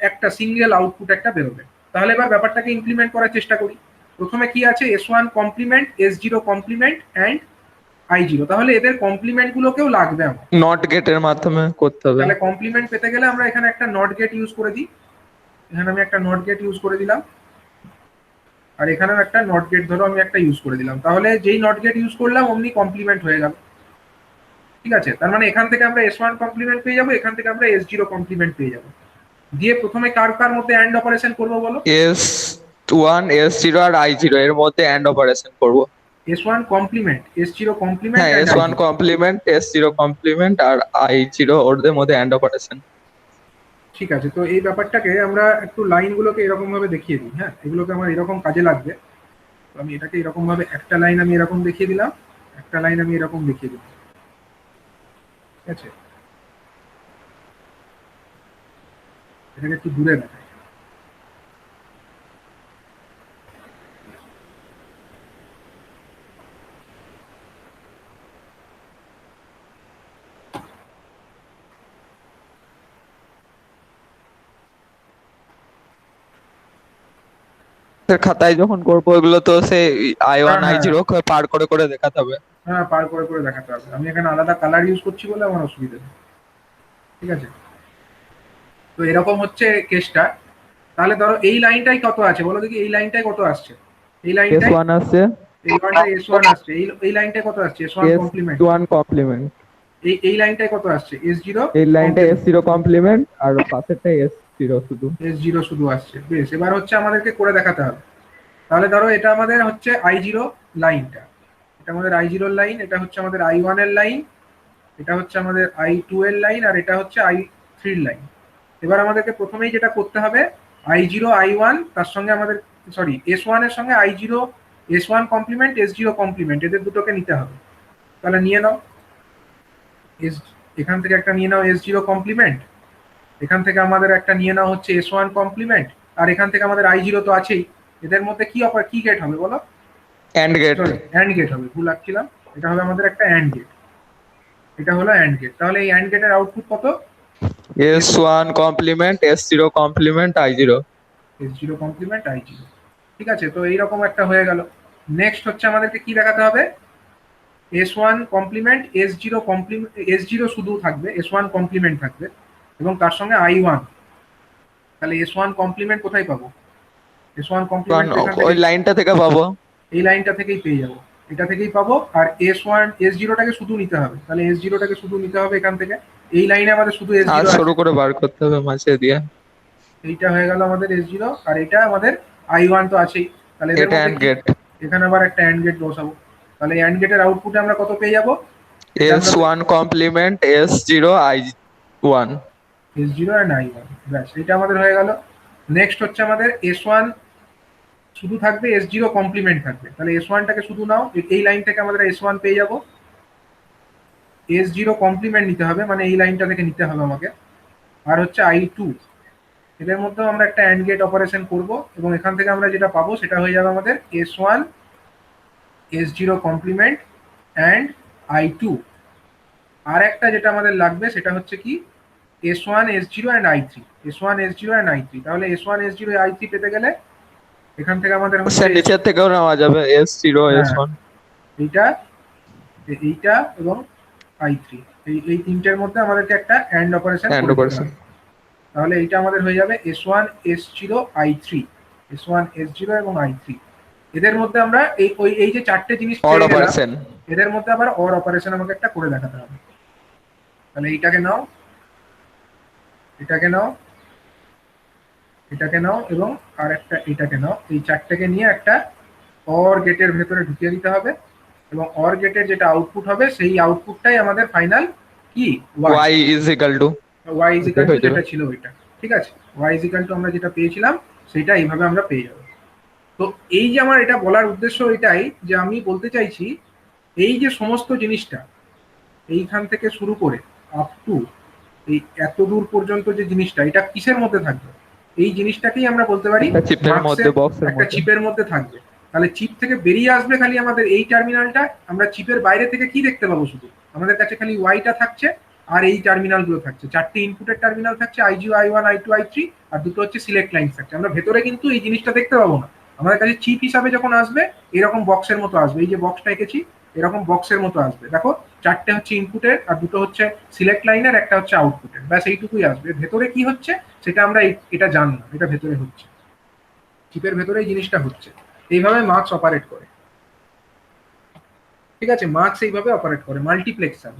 একটা সিঙ্গেল আউটপুট একটা বেরোবে। তাহলে এবার ব্যাপারটাকে ইমপ্লিমেন্ট করার চেষ্টা করি। প্রথমে কি আছে? S1 complement, S0 complement and I0। তাহলে এদের কমপ্লিমেন্ট গুলোকেও লাগবে আমার। নট গেটের মাধ্যমে করতে হবে। তাহলে কমপ্লিমেন্ট পেতে গেলে আমরা এখানে একটা নট গেট ইউজ করে দিই। এখানে আমি একটা নট গেট ইউজ করে দিলাম, আর এখানেও একটা নট গেট ধরো আমি একটা ইউজ করে দিলাম। তাহলে যেই নট গেট ইউজ করলাম অমনি কমপ্লিমেন্ট হয়ে গেল। ঠিক আছে, তার মানে এখান থেকে আমরা S1 কমপ্লিমেন্ট পেয়ে যাবো, এখান থেকে আমরা S0 কমপ্লিমেন্ট পেয়ে যাবো। দিয়ে প্রথমে কার কার মধ্যে অ্যান্ড অপারেশন করবো বলো? S1, S0 আর I0 এর মধ্যে অ্যান্ড অপারেশন করব। S1 কমপ্লিমেন্ট, S0 কমপ্লিমেন্ট, হ্যাঁ, S1 কমপ্লিমেন্ট, S0 কমপ্লিমেন্ট আর I0 ওদের মধ্যে অ্যান্ড অপারেশন। ঠিক আছে, তো এই ব্যাপারটাকে আমরা একটু লাইনগুলোকে এরকম ভাবে দেখিয়ে দিই। হ্যাঁ, এগুলোকে আমার এরকম কাজে লাগবে। তো আমি এটাকে এরকম ভাবে একটা লাইন আমি এরকম দেখিয়ে দিলাম, একটা লাইন আমি এরকম দেখিয়ে দিলাম। ঠিক আছে, এটাকে একটু দূরে দেখাই। খাতায় যখন করবো এগুলো তো সেই I1, হ্যাঁ, I0 পার করে করে দেখাতে হবে। হ্যাঁ, পার করে করে দেখাতে হবে। আমি এখানে আলাদা কালার ইউজ করছি বলে আমার অসুবিধা নেই। ঠিক আছে, তো এরকম হচ্ছে কেসটা। তাহলে ধরো এই লাইনটাই কত আছে বলো দেখি, এই লাইনটাই কত আসছে? এই লাইনটাই S1 আসছে, এই লাইনটাই S1 আসছে। এই লাইনটাই কত আসছে? S1 complement. S1 complement. এই লাইনটাই কত আসছে? S0। এই লাইনটা S0 কমপ্লিমেন্ট আর পাশেরটা S0 শুধু। S0 শুধু আসছে। বেশ, এবার হচ্ছে আমাদেরকে করে দেখাতে হবে। তাহলে ধরো এটা আমাদের হচ্ছে I0 লাইনটা, এটা আমাদের I0 লাইন, এটা হচ্ছে আমাদের I1 এর লাইন, এটা হচ্ছে আমাদের I2 এর লাইন, আর এটা হচ্ছে I3 এর লাইন। এবার আমাদেরকে প্রথমেই যেটা করতে হবে, I0, I1 তার সঙ্গে আমাদের সরি S1 এর সঙ্গে I0, S1 complement, S0 complement, এদের দুটোকে নিতে হবে। তাহলে নিয়ে নাও, এখান থেকে একটা নিয়ে নাও S0 কমপ্লিমেন্ট, এখান থেকে আমাদের একটা নিয়ে নাও হচ্ছে S1 কমপ্লিমেন্ট, আর এখান থেকে আমাদের I0 তো আছেই। এদের মধ্যে কি গেট হবে বলো? And gate. Sorry, and gate হবে, ভুল লাগছিলাম। এটা হবে আমাদের একটা অ্যান্ড গেট, এটা হলো অ্যান্ড গেট। তাহলে এই অ্যান্ড গেটের আউটপুট কত? S1 complement, S0 complement, I0। S0 complement, I0। ঠিক আছে, তো এইরকম একটা হয়ে গেল। নেক্সট হচ্ছে আমাদেরকে কি দেখাতে হবে? S1 complement, S0 complement, S0 শুধু থাকবে, S1 কমপ্লিমেন্ট থাকবে এবং তার সঙ্গে I1। তাহলে S1 কমপ্লিমেন্ট কোথায় পাবো? S1 কমপ্লিমেন্ট ওই লাইনটা থেকে পাবো, এই লাইনটা থেকেই পেয়ে যাবো, এটা থেকেই পাবো। আর S0টাকে শুধু নিতে হবে, তাহলে S0টাকে শুধু নিতে হবে এখান থেকে। এই লাইনে আমাদের শুধু আর S0 শুরু করে বার করতে হবে মাঝে দিয়ে। এইটা হয়ে গেল আমাদের S0, আর এটা আমাদের I1 তো আছেই। তাহলে এদের এটা মধ্যে অ্যান্ড গেট। এখানে আবার একটা অ্যান্ড গেট বসাবো। তাহলে অ্যান্ড গেটের আউটপুটে আমরা কত পেয়ে যাবো? S1 complement, S0, I1। S0 and I1, ব্যাস এটা আমাদের হয়ে গেল। নেক্সট হচ্ছে আমাদের S1 শুধু থাকবে, S0 কমপ্লিমেন্ট থাকবে। তাহলে S1টাকে শুধু নাও, এই লাইন থেকে আমাদের S1 পেয়ে যাবো। S0 কমপ্লিমেন্ট নিতে হবে, মানে এই লাইনটা থেকে নিতে হবে আমাকে। আর হচ্ছে I2, এদের মধ্যেও আমরা একটা অ্যান্ড গেট অপারেশন করব এবং এখান থেকে আমরা যেটা পাবো সেটা হয়ে যাবে আমাদের S1, S0 complement and I2। আর একটা যেটা আমাদের লাগবে সেটা হচ্ছে কি S1, S0 and I3, S1, S0 and I3। তাহলে S1, S0, I3 পেতে গেলে এখান থেকে আমাদের হচ্ছে নিচের থেকেও নেওয়া যাবে S0, S1। এইটা এবং I3, এই তিনটের মধ্যে আমাদেরকে একটা অ্যান্ড অপারেশন। তাহলে এইটা আমাদের হয়ে যাবে S1 S0 I3, S1 S0 এবং I3। এদের মধ্যে আমরা এই যে চারটে জিনিস অড পেয়ে গেলাম, অপারেশন। এদের মধ্যে আবার অর অপারেশন আমাকে একটা করে দেখাতে হবে। তাহলে এইটাকে নাও, এটাকে নাও, এটাকে নাও এবং আর একটা এটাকে নাও। এই চারটাকে নিয়ে একটা অর গেটের ভেতরে ঢুকিয়ে দিতে হবে এবং অর গেটের যেটা আউটপুট হবে সেই আউটপুটটাই আমাদের ফাইনাল কি y is equal to y is equal to হয়ে যাবে। যেটা ছিল ওইটা। ঠিক আছে, y is equal to আমরা যেটা পেয়েছিলাম সেটা এইভাবে আমরা পেয়ে যাব। তো এই যে আমার এটা বলার উদ্দেশ্য এটাই যে আমি বলতে চাইছি এই যে সমস্ত জিনিসটা এইখান থেকে শুরু করে আপ টু এই এত দূর পর্যন্ত যে জিনিসটা, এটা কিসের মধ্যে থাকবে? এই জিনিসটাকেই আমরা বলতে পারি একটা চিপের marks মধ্যে, এর বক্সের একটা মধ্যে। চিপের মধ্যে থাকবে। তাহলে চিপ থেকে বেরিয়ে আসবে খালি আমাদের এই টার্মিনালটা, আমরা চিপের বাইরে থেকে কি দেখতে পাবো? শুধু আমাদের কাছে খালি ওয়াইটা থাকছে আর এই টার্মিনাল গুলো থাকছে, চারটে ইনপুটের টার্মিনাল থাকছে, I0 I1 I2 I3, আর দুটো হচ্ছে সিলেক্ট লাইন থাকছে। আমরা ভেতরে কিন্তু এই জিনিসটা দেখতে পাবো না। আমাদের কাছে চিপ হিসাবে যখন আসবে এরকম বক্সের মতো আসবে, এই যে বক্সটা এঁকেছি এরকম বক্সের মতো আসবে। দেখো চারটে হচ্ছে ইনপুটের আর দুটো হচ্ছে সিলেক্ট লাইনের, একটা হচ্ছে আউটপুটের, ব্যাস এইটুকুই আসবে। ভেতরে কি হচ্ছে সেটা আমরা এটা জানলাম, এটা ভেতরে হচ্ছে, চিপের ভেতরে এই জিনিসটা হচ্ছে। এইভাবে মার্কস অপারেট করে। ঠিক আছে, মার্কস এইভাবে অপারেট করে, মাল্টিপ্লেক্সার।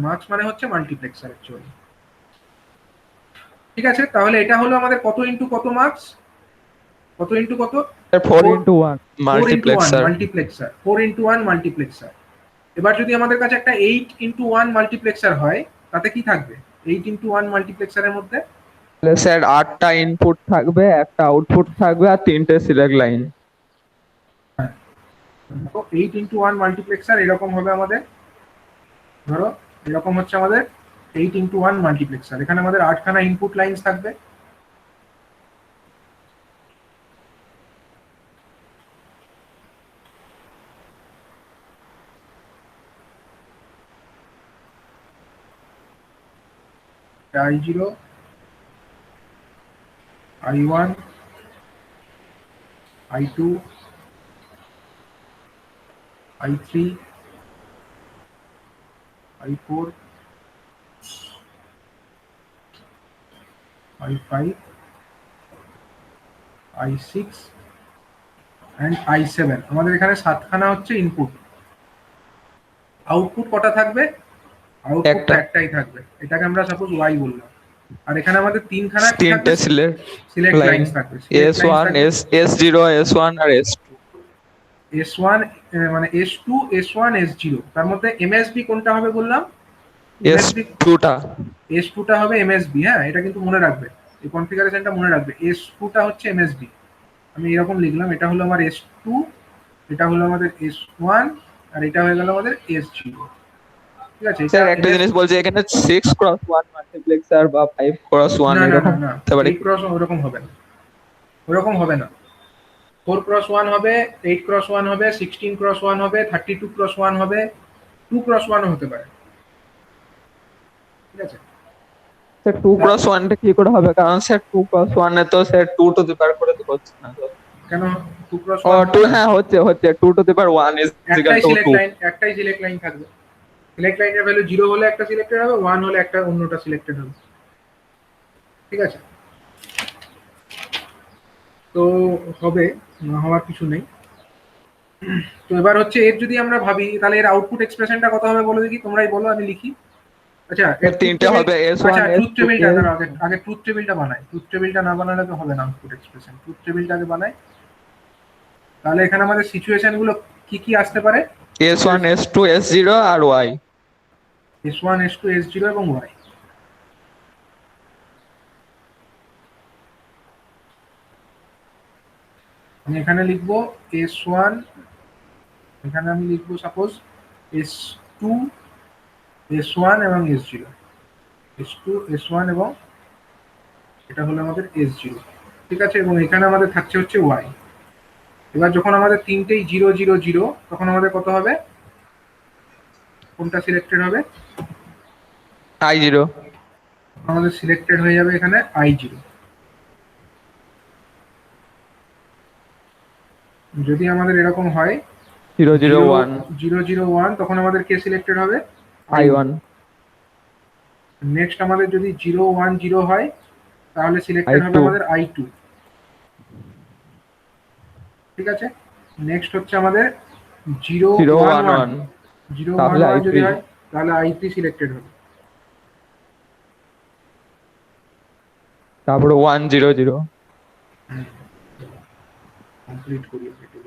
মার্কস মানে হচ্ছে মাল্টিপ্লেক্সার অ্যাকচুয়ালি। ঠিক আছে, তাহলে এটা হলো আমাদের কত ইনটু কত মার্কস, কত ইনটু কত, 4 into 1 multiplexer. Multiplexer, 4 into 1 multiplexer. এবার যদি আমাদের কাছে একটা 8 into 1 মাল্টিপ্লেক্সার হয় তাতে কি থাকবে? 8 into 1 মাল্টিপ্লেক্সারের মধ্যে স্যার 8টা ইনপুট থাকবে, একটা আউটপুট থাকবে আর 3টে সিলেক্ট লাইন। 8 into 1 মাল্টিপ্লেক্সার এরকম হবে আমাদের। ধরো এরকম হচ্ছে আমাদের 8 into 1 মাল্টিপ্লেক্সার। এখানে আমাদের 8খানা ইনপুট লাইনস থাকবে। I0 I1 I2 I3 I4 I5 I6 and I7। আমাদের এখানে 7খানা হচ্ছে ইনপুট। আউটপুট কটা থাকবে? আউটপুট একটা। একটাই থাকবে, এটাকে আমরা সাপোজ y বললাম। আর এখানে আমাদের 3খানা কি থাকবে? 3টে সিলেক্ট সিলেক্ট লাইন, লাইনস থাকবে। Select lines S1 থাকবে। S0 S1 আর S2। S1 মানে S2 S1 S0, তার মধ্যে MSB কোনটা হবে বললাম? MSB S2টা S2টা হবে MSB। হ্যাঁ, এটা কিন্তু মনে রাখবে, এই কনফিগারেশনটা মনে রাখবে। S2টা হচ্ছে MSB। আমি এরকম লিখলাম, এটা হলো আমার S2, এটা হলো আমাদের S1 আর এটা হয়ে গেল আমাদের S0। ঠিক আছে, স্যার একটা জিনিস বলছি, এখানে 6x1 মাল্টিপ্লেক্সার বা 5x1 না না এরকম না না, হতে পারে। 8x1 ওরকম হবে না, ওরকম হবে না। 4x1 হবে, 8x1 হবে, 16x1 হবে, 32x1 হবে, 2x1 হতে পারে। ঠিক আছে, স্যার 2x1 টা কি করে হবে? কারণ স্যার 2x1 এ তো স্যার 2 টু দি পাওয়ার করে তো হচ্ছে না তো। কেন ও 2x1? 2, হ্যাঁ হচ্ছে 2 to the power 1 is equal একটাই টু সিলেক্ট 2। লাইন, একটাই সিলেক্ট লাইন থাকবে। সিলেক্ট লাইনের ভ্যালু 0 হলে একটা সিলেক্টেড হবে, 1 হলে একটা অন্যটা সিলেক্টেড হবে। ঠিক আছে, তো হবে, না হওয়ার কিছু নেই। তো এবার হচ্ছে এর যদি আমরা ভাবি তাহলে এর আউটপুট এক্সপ্রেশনটা কত হবে বলো দেখি, তোমরাই বলো, আমি লিখি। আচ্ছা, এর তিনটে হবে, S1 আচ্ছা ট্রুথ S2 টেবিলটা দাঁড়াও, আগে ট্রুথ টেবিলটা বানাই। ট্রুথ টেবিলটা না বানালে তো হবে না আউটপুট এক্সপ্রেশন। ট্রুথ টেবিলটা আগে বানাই। তাহলে এখানে আমাদের সিচুয়েশন গুলো কি কি আসতে পারে? S1 S2 S0 আর Y। S1 S2 S0 এবং Y। আমি এখানে লিখবো S1, এখানে আমি লিখবো সাপোজ S2 S1 এবং S0, S2 S1 এবং এটা হলো আমাদের S0। ঠিক আছে, এবং এখানে আমাদের থাকছে হচ্ছে Y। এবার যখন আমাদের তিনটেই 0 0 0 তখন আমাদের কত হবে? কোনটা সিলেক্টেড হবে? I0। আমাদের সিলেক্টেড হয়ে যাবে এখানে I0। যদি আমাদের এরকম হয় 0 0 1 0 0 1 তখন আমাদের কে সিলেক্টেড হবে? I1। নেক্সট আমাদের যদি 0 1 0 হয় তাহলে সিলেক্টেড হবে I2 আমাদের I2। ঠিক আছে, নেক্সট হচ্ছে আমাদের 011। 011 তাহলে 011 যদি I3 হয় তাহলে I3 সিলেক্টেড হবে। তারপরে 100 কমপ্লিট করি আমি একটু।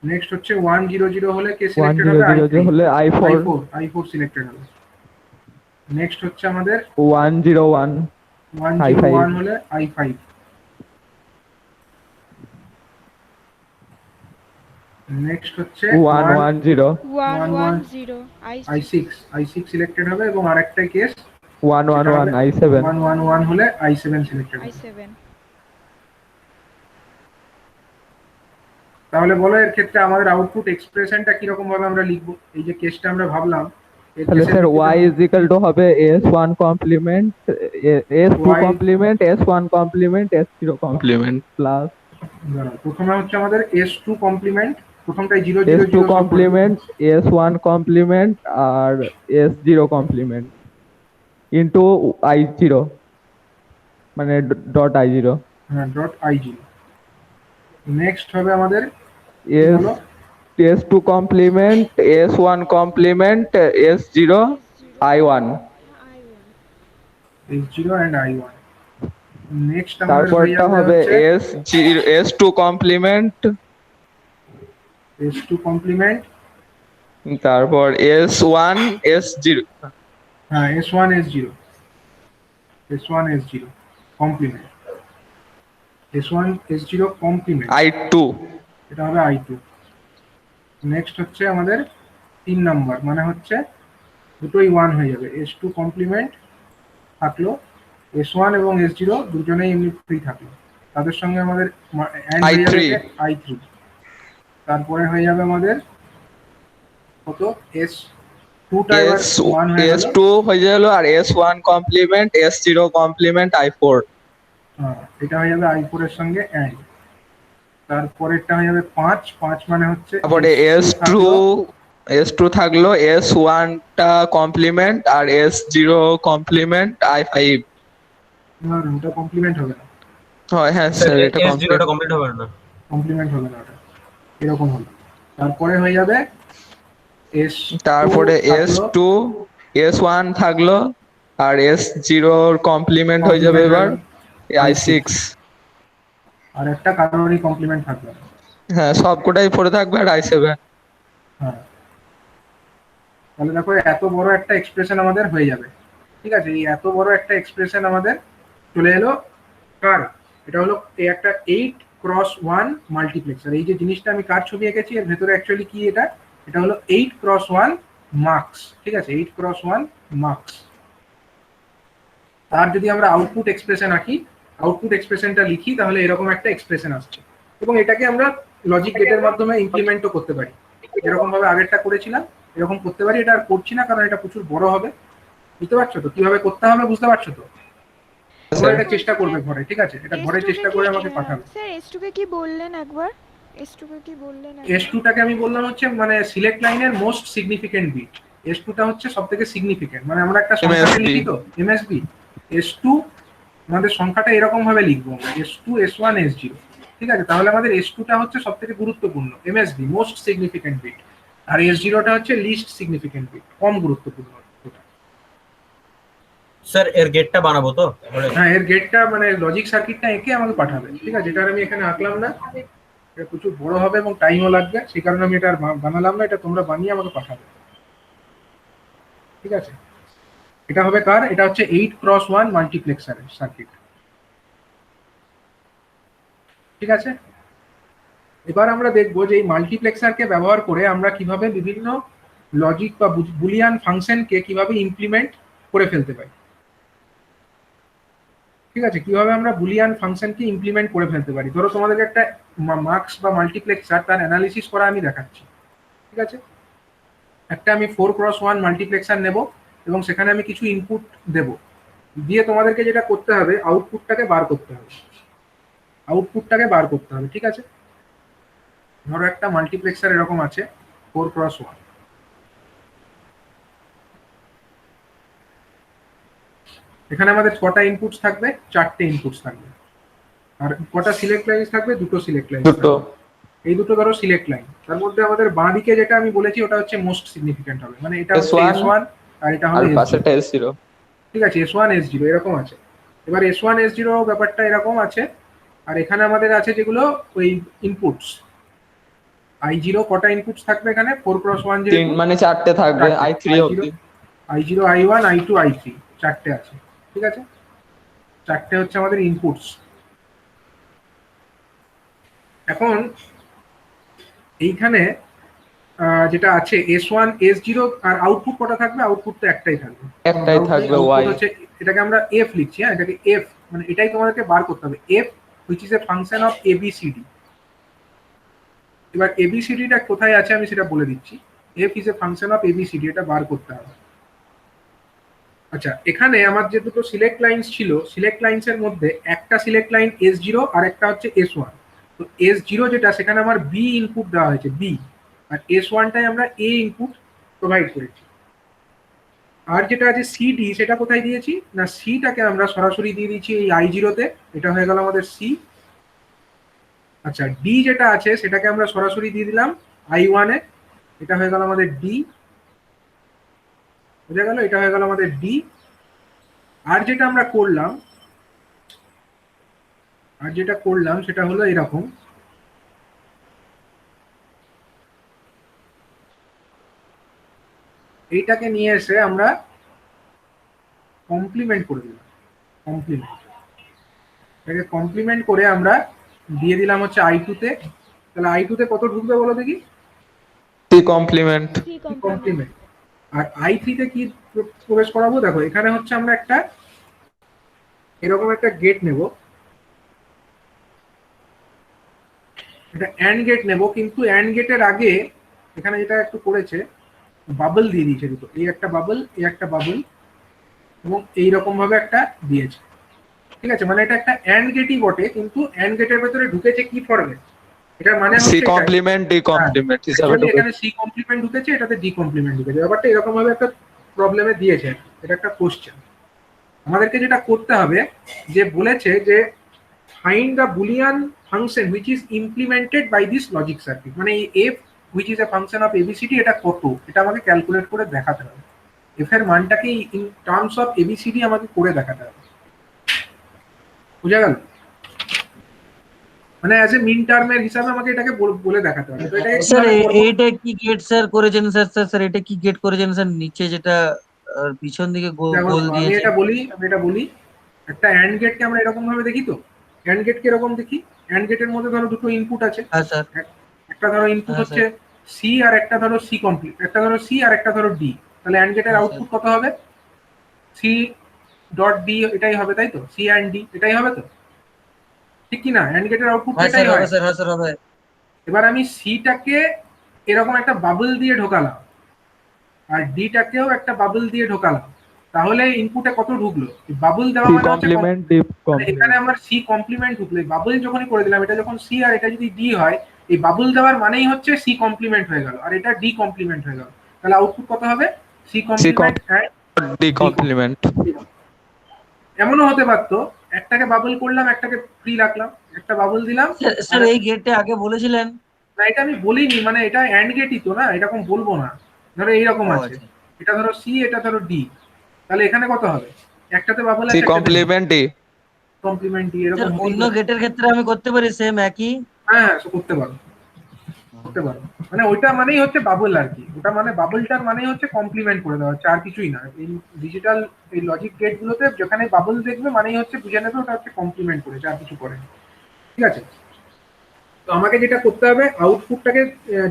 নেক্সট হচ্ছে 100 হলে কে সিলেক্টেড হবে? 1000 হলে I4 I4 সিলেক্টেড হবে। নেক্সট হচ্ছে আমাদের 101 101 হলে I5। নেক্সট হচ্ছে 110 110 I6 সিলেক্টেড হবে এবং আরেকটা কেস 111 I7 111 হলে I7 সিলেক্টেড হবে। i7 তাহলে বলো এর ক্ষেত্রে আমাদের আউটপুট এক্সপ্রেশনটা কি রকম ভাবে আমরা লিখবো? এই যে কেসটা আমরা ভাবলাম এর তাহলে কেসের স্যার ভিত্তিতে y is equal to হবে s1 complement s2 Y- complement s1 complement s0 complement plus দাঁড়াও, প্রথমে হচ্ছে আমাদের S2 কমপ্লিমেন্ট, প্রথমটাই 0 0 s2 complement s1 complement আর s0 complement into i0 মানে ডট i0 হ্যাঁ ডট I0। নেক্সট হবে আমাদের s বলো s2 complement s1 complement s0 i1 S0 and I1। Next আমাদের হয়ে তারপরটা যাবে হবে হচ্ছে s2 complement S2 কমপ্লিমেন্ট, তারপর s1 s0 হ্যাঁ S1 S0 complement, S1 S0 complement, i2 এটা হবে I2। নেক্সট হচ্ছে আমাদের 3 নাম্বার, মানে হচ্ছে দুটোই 1 হয়ে যাবে। S2 কমপ্লিমেন্ট থাকলো, S1 এবং S0 দুজনেই এমনি ফ্রি থাকলো, তাদের সঙ্গে আমাদের অ্যান্ড হয়ে যাবে I3। তারপরে হয়ে যাবে আমাদের কত S2 টা এবার 1 হয়ে গেল, s2 হয়ে গেল আর s1 complement s0 complement i4 এটা হয়ে যাবে I4 এর সঙ্গে অ্যান্ড। তারপরেরটা হয়ে যাবে 5 মানে হচ্ছে তারপরে s2 থাকলো s1 টা কমপ্লিমেন্ট আর s0 কমপ্লিমেন্ট i5 ওটা কমপ্লিমেন্ট হবে না, হয় হ্যাঁ স্যার এটা s0 টা কমপ্লিট হবে না। কমপ্লিমেন্ট হবে না ওটা, এরকম হলো। তারপরে হয়ে যাবে তারপরে থাকলো, s1 থাকলো আর s0 কমপ্লিমেন্ট হয়ে যাবে এবার i6 আর একটা কারোরই কমপ্লিমেন্ট থাকবে না। হ্যাঁ সবকটাই পড়ে থাকবে আর i7 হ্যাঁ, তাহলে দেখো এত বড় একটা এক্সপ্রেশন আমাদের হয়ে যাবে। ঠিক আছে, এই এত বড় একটা এক্সপ্রেশন আমাদের চলে এলো কার? এটা হলো এই একটা 8x1 মাল্টিপ্লেক্সার। এই যে জিনিসটা আমি কার ছবি এঁকেছি এর ভেতরে অ্যাকচুয়ালি কি এটা? এটা হলো 8x1 মার্কস। ঠিক আছে, 8x1 মার্কস। তার যদি আমরা আউটপুট এক্সপ্রেশন আঁকি, আউটপুট এক্সপ্রেশনটা লিখি, তাহলে এরকম একটা এক্সপ্রেশন আসছে এবং এটাকে আমরা লজিক গেটের মাধ্যমে ইমপ্লিমেন্টও করতে পারি, যেরকম ভাবে আগেরটা করেছিলাম এরকম করতে পারি। এটা আর করছি না কারণ এটা প্রচুর বড় হবে। বুঝতে পারছো তো কিভাবে করতে হবে? বুঝতে পারছো তো? তোমরা এটা চেষ্টা করবে ঘরে, ঠিক আছে? এটা ঘরে চেষ্টা করে আমাকে পাঠাবে। স্যার S2 কে কি বললেন একবার? S2 কে কি বললেন? S2 টাকে আমি বললাম হচ্ছে মানে সিলেক্ট লাইনের মোস্ট সিগনিফিকেন্ট বিট। S2 টা হচ্ছে সবথেকে সিগনিফিকেন্ট, মানে আমরা একটা সংখ্যাকে MSB লিখি তো MSB, S2 আমাদের সংখ্যাটা এরকম ভাবে লিখবো আমরা S2 S1 S0। ঠিক আছে, তাহলে আমাদের S2 টা হচ্ছে সবথেকে গুরুত্বপূর্ণ MSB মোস্ট সিগনিফিকেন্ট বিট, আর S0 টা হচ্ছে লিস্ট সিগনিফিকেন্ট বিট, কম গুরুত্বপূর্ণ। স্যার এর গেটটা বানাবো তো? হ্যাঁ, এর গেটটা মানে লজিক সার্কিটটা এঁকে আমাকে পাঠাবে। ঠিক আছে, এটা আর আমি এখানে আঁকলাম না, এটা প্রচুর বড় হবে এবং টাইমও লাগবে, সেই কারণে আমি এটা আর বানালাম না। এটা তোমরা বানিয়ে আমাকে পাঠাবে। ঠিক আছে, এটা হবে কার? এটা হচ্ছে 8x1 মাল্টিপ্লেক্সারের সার্কিট। ঠিক আছে, এবার আমরা দেখবো যে এই মাল্টিপ্লেক্সারকে ব্যবহার করে আমরা কিভাবে বিভিন্ন লজিক বা বুলিয়ান ফাংশনকে কিভাবে ইমপ্লিমেন্ট করে ফেলতে পারি। ঠিক আছে, কিভাবে আমরা বুলিয়ান ফাংশনকে ইমপ্লিমেন্ট করে ফেলতে পারি। ধরো তোমাদেরকে একটা মার্কস বা মাল্টিপ্লেক্সার তার অ্যানালিসিস করা আমি দেখাচ্ছি। ঠিক আছে, একটা আমি 4x1 মাল্টিপ্লেক্সার নেব এবং সেখানে আমি কিছু ইনপুট দেব, দিয়ে তোমাদেরকে যেটা করতে হবে আউটপুটটাকে বার করতে হবে। ঠিক আছে, ধরো একটা মাল্টিপ্লেক্সার এরকম আছে 4x1, এখানে আমাদের কটা ইনপুটস থাকবে? 4টে ইনপুটস থাকবে। আর কটা সিলেক্ট লাইন থাকবে? দুটো সিলেক্ট লাইন। দুটো। এই দুটো ধরো সিলেক্ট লাইন, তার মধ্যে আমাদের বাঁ দিকে যেটা আমি বলেছি ওটা হচ্ছে মোস্ট সিগনিফিকেন্ট হবে, মানে এটা হচ্ছে S1 S1 আর এটা আর হলো S0। পাশেরটা S0। ঠিক আছে, S1 S0 এরকম আছে। এবার S1 S0 ব্যাপারটা এরকম আছে। আর এখানে আমাদের আছে যেগুলো ওই ইনপুটস, I0 কটা ইনপুটস থাকবে এখানে? 4x1 তিন যেহেতু মানে 4টে থাকবে, চারটে। I3 অবধি। I0 I1 I2 I3 চারটে আছে। ঠিক আছে, চারটে হচ্ছে আমাদের ইনপুটস। এখন এইখানে যেটা আছে S1 S0 আর আউটপুট কটা থাকবে? আউটপুট তো একটাই থাকবে। একটাই থাকবে, আউটপুট Y। হচ্ছে, এটাকে আমরা F লিখছি, হ্যাঁ এটাকে F, মানে এটাই তোমাদেরকে বার করতে হবে, F which is a function of ABCD। এবার ABCD টা কোথায় আছে আমি সেটা বলে দিচ্ছি। F is a function of ABCD, এটা বার করতে হবে। আচ্ছা, এখানে আমার যে দুটো সিলেক্ট লাইনস ছিল, সিলেক্ট লাইনস এর মধ্যে একটা সিলেক্ট লাইন S0 আর একটা হচ্ছে S1। তো S0 যেটা, সেখানে আমার B ইনপুট দেওয়া হয়েছে, B, আর S1 টাই আমরা A ইনপুট প্রোভাইড করেছি। আর যেটা আছে CD, সেটা কোথায় দিয়েছি না, সিটাকে আমরা সরাসরি দিয়ে দিয়েছি এই I0 তে, এটা হয়ে গেল আমাদের C। আচ্ছা, D যেটা আছে সেটাকে আমরা সরাসরি দিয়ে দিলাম I1 এ, এটা হয়ে গেল আমাদের D। বুঝা গেল, এটা হয়ে গেল আমাদের D। আর যেটা আমরা করলাম, সেটা হলো এরকম, এইটাকে নিয়ে এসে আমরা কমপ্লিমেন্ট করে দিলাম। এটাকে কমপ্লিমেন্ট করে আমরা দিয়ে দিলাম হচ্ছে I2 তে। তাহলে I2 তে কত ঢুকবে বলো দেখি? C complement. C complement. Complement. আর I3 তে কি প্রবেশ করাবো? দেখো এখানে হচ্ছে আমরা একটা এরকম একটা গেট নেব, এটা অ্যান্ড গেট নেব, কিন্তু অ্যান্ড গেটের আগে এখানে যেটা একটু করেছে, বাবল দিয়ে দিয়েছে দুটো, এই একটা বাবল, এই একটা বাবল, এবং এইরকম ভাবে একটা দিয়েছে। ঠিক আছে, মানে এটা একটা অ্যান্ড গেটই বটে, কিন্তু অ্যান্ড গেটের ভেতরে ঢুকেছে কি ফর্মে? এটার মানে C হচ্ছে কমপ্লিমেন্ট D কমপ্লিমেন্ট হিসাবে actually ঢুকে। এখানে সি কমপ্লিমেন্ট ঢুকেছে, এটাতে ডি কমপ্লিমেন্ট ঢুকেছে। ব্যাপারটা এরকম ভাবে একটা প্রবলেমে দিয়েছে, এটা একটা কোশ্চেন। আমাদেরকে যেটা করতে হবে, যে বলেছে যে find the Boolean function which is implemented by this logic circuit, মানে এই F which is a function of A B C D, এটা কত, এটা আমাকে ক্যালকুলেট করে দেখাতে হবে। এফ এর মানটাকে ইন টার্মস অফ এবিসিডি আমাকে করে দেখাতে হবে। বুঝা গেল? মানে অ্যাজ এ মিন টার্মের হিসাবে আমাকে এটাকে বলে দেখাতে হবে। তো এটাকে স্যার কিভাবে করবো? এইটা কি গেট স্যার করেছেন স্যার? স্যার এটা কি গেট করেছেন স্যার? নিচে যেটা পিছন দিকে দেখো, গোল আমি দিয়েছে। এটা বলি, একটা অ্যান্ড গেটকে আমরা এরকম ভাবে দেখি, তো অ্যান্ড গেটকে এরকম দেখি। অ্যান্ড গেটের মধ্যে ধরো দুটো ইনপুট আছে, হ্যাঁ স্যার। একটা ধরো ইনপুট হ্যাঁ, হচ্ছে সি আর একটা ধরো সি কমপ্লিট, একটা ধরো সি আর একটা ধরো ডি। তাহলে অ্যান্ড গেটের হ্যাঁ, আউটপুট কত হবে? সি ডট ডি, এটাই হবে তাই তো? সি অ্যান্ড ডি এটাই হবে তো, ঠিক কি না? অ্যান্ড গেটের আউটপুট হ্যাঁ এটাই স্যার হবে হয়। স্যার, হ্যাঁ স্যার হবে। এবার আমি সিটাকে এরকম একটা বাবল দিয়ে ঢোকালাম, আর ডিটাকেও একটা বাবল দিয়ে ঢোকালাম, তাহলে ইনপুটে কত ঢুকলো? বাবল দেওয়া C মানে হচ্ছে কমপ্লিমেন্ট D মানে এখানে আমার সি কমপ্লিমেন্ট ঢুকলো, বাবল যখনই করে দিলাম, এটা যখন সি আর এটা যদি ডি হয়, এই বাবল দেওয়ার মানেই হচ্ছে সি কমপ্লিমেন্ট হয়ে গেল, আর এটা ডি কমপ্লিমেন্ট হয়ে গেল। তাহলে আউটপুট কত হবে? C complement D complement. এমনও হতে পারতো, একটাকে বাবল করলাম, একটাকে ফ্রি রাখলাম, একটা বাবল দিলাম। স্যার এই গেটটা আগে বলেছিলেন। না, এটা আমি বলিনি, মানে এটা অ্যান্ড গেটই তো, না এরকম বলবো না। ধরো এইরকম ও আছে, আচ্ছা। এটা ধরো সি, এটা ধরো ডি, তাহলে এখানে কত হবে? একটাতে বাবল C আছে, complement D। Complement D, sir এরকম হতেই অন্য পারে। গেটের ক্ষেত্রে আমি করতে পারি সেম একই? হ্যাঁ হ্যাঁ, করতে পারো, মানে ওইটা মানেই হচ্ছে বাবল আর কি, ওটা মানে বাবলটার মানেই হচ্ছে কমপ্লিমেন্ট করে দেওয়া হচ্ছে, আর কিছুই না। এই ডিজিটাল এই লজিক গেট গুলোতে যেখানে বাবল দেখবে মানেই হচ্ছে বুঝে নেবে ওটা হচ্ছে কমপ্লিমেন্ট করেছে, আর কিছু করে। ঠিক আছে, তো আমাকে যেটা করতে হবে, আউটপুটটাকে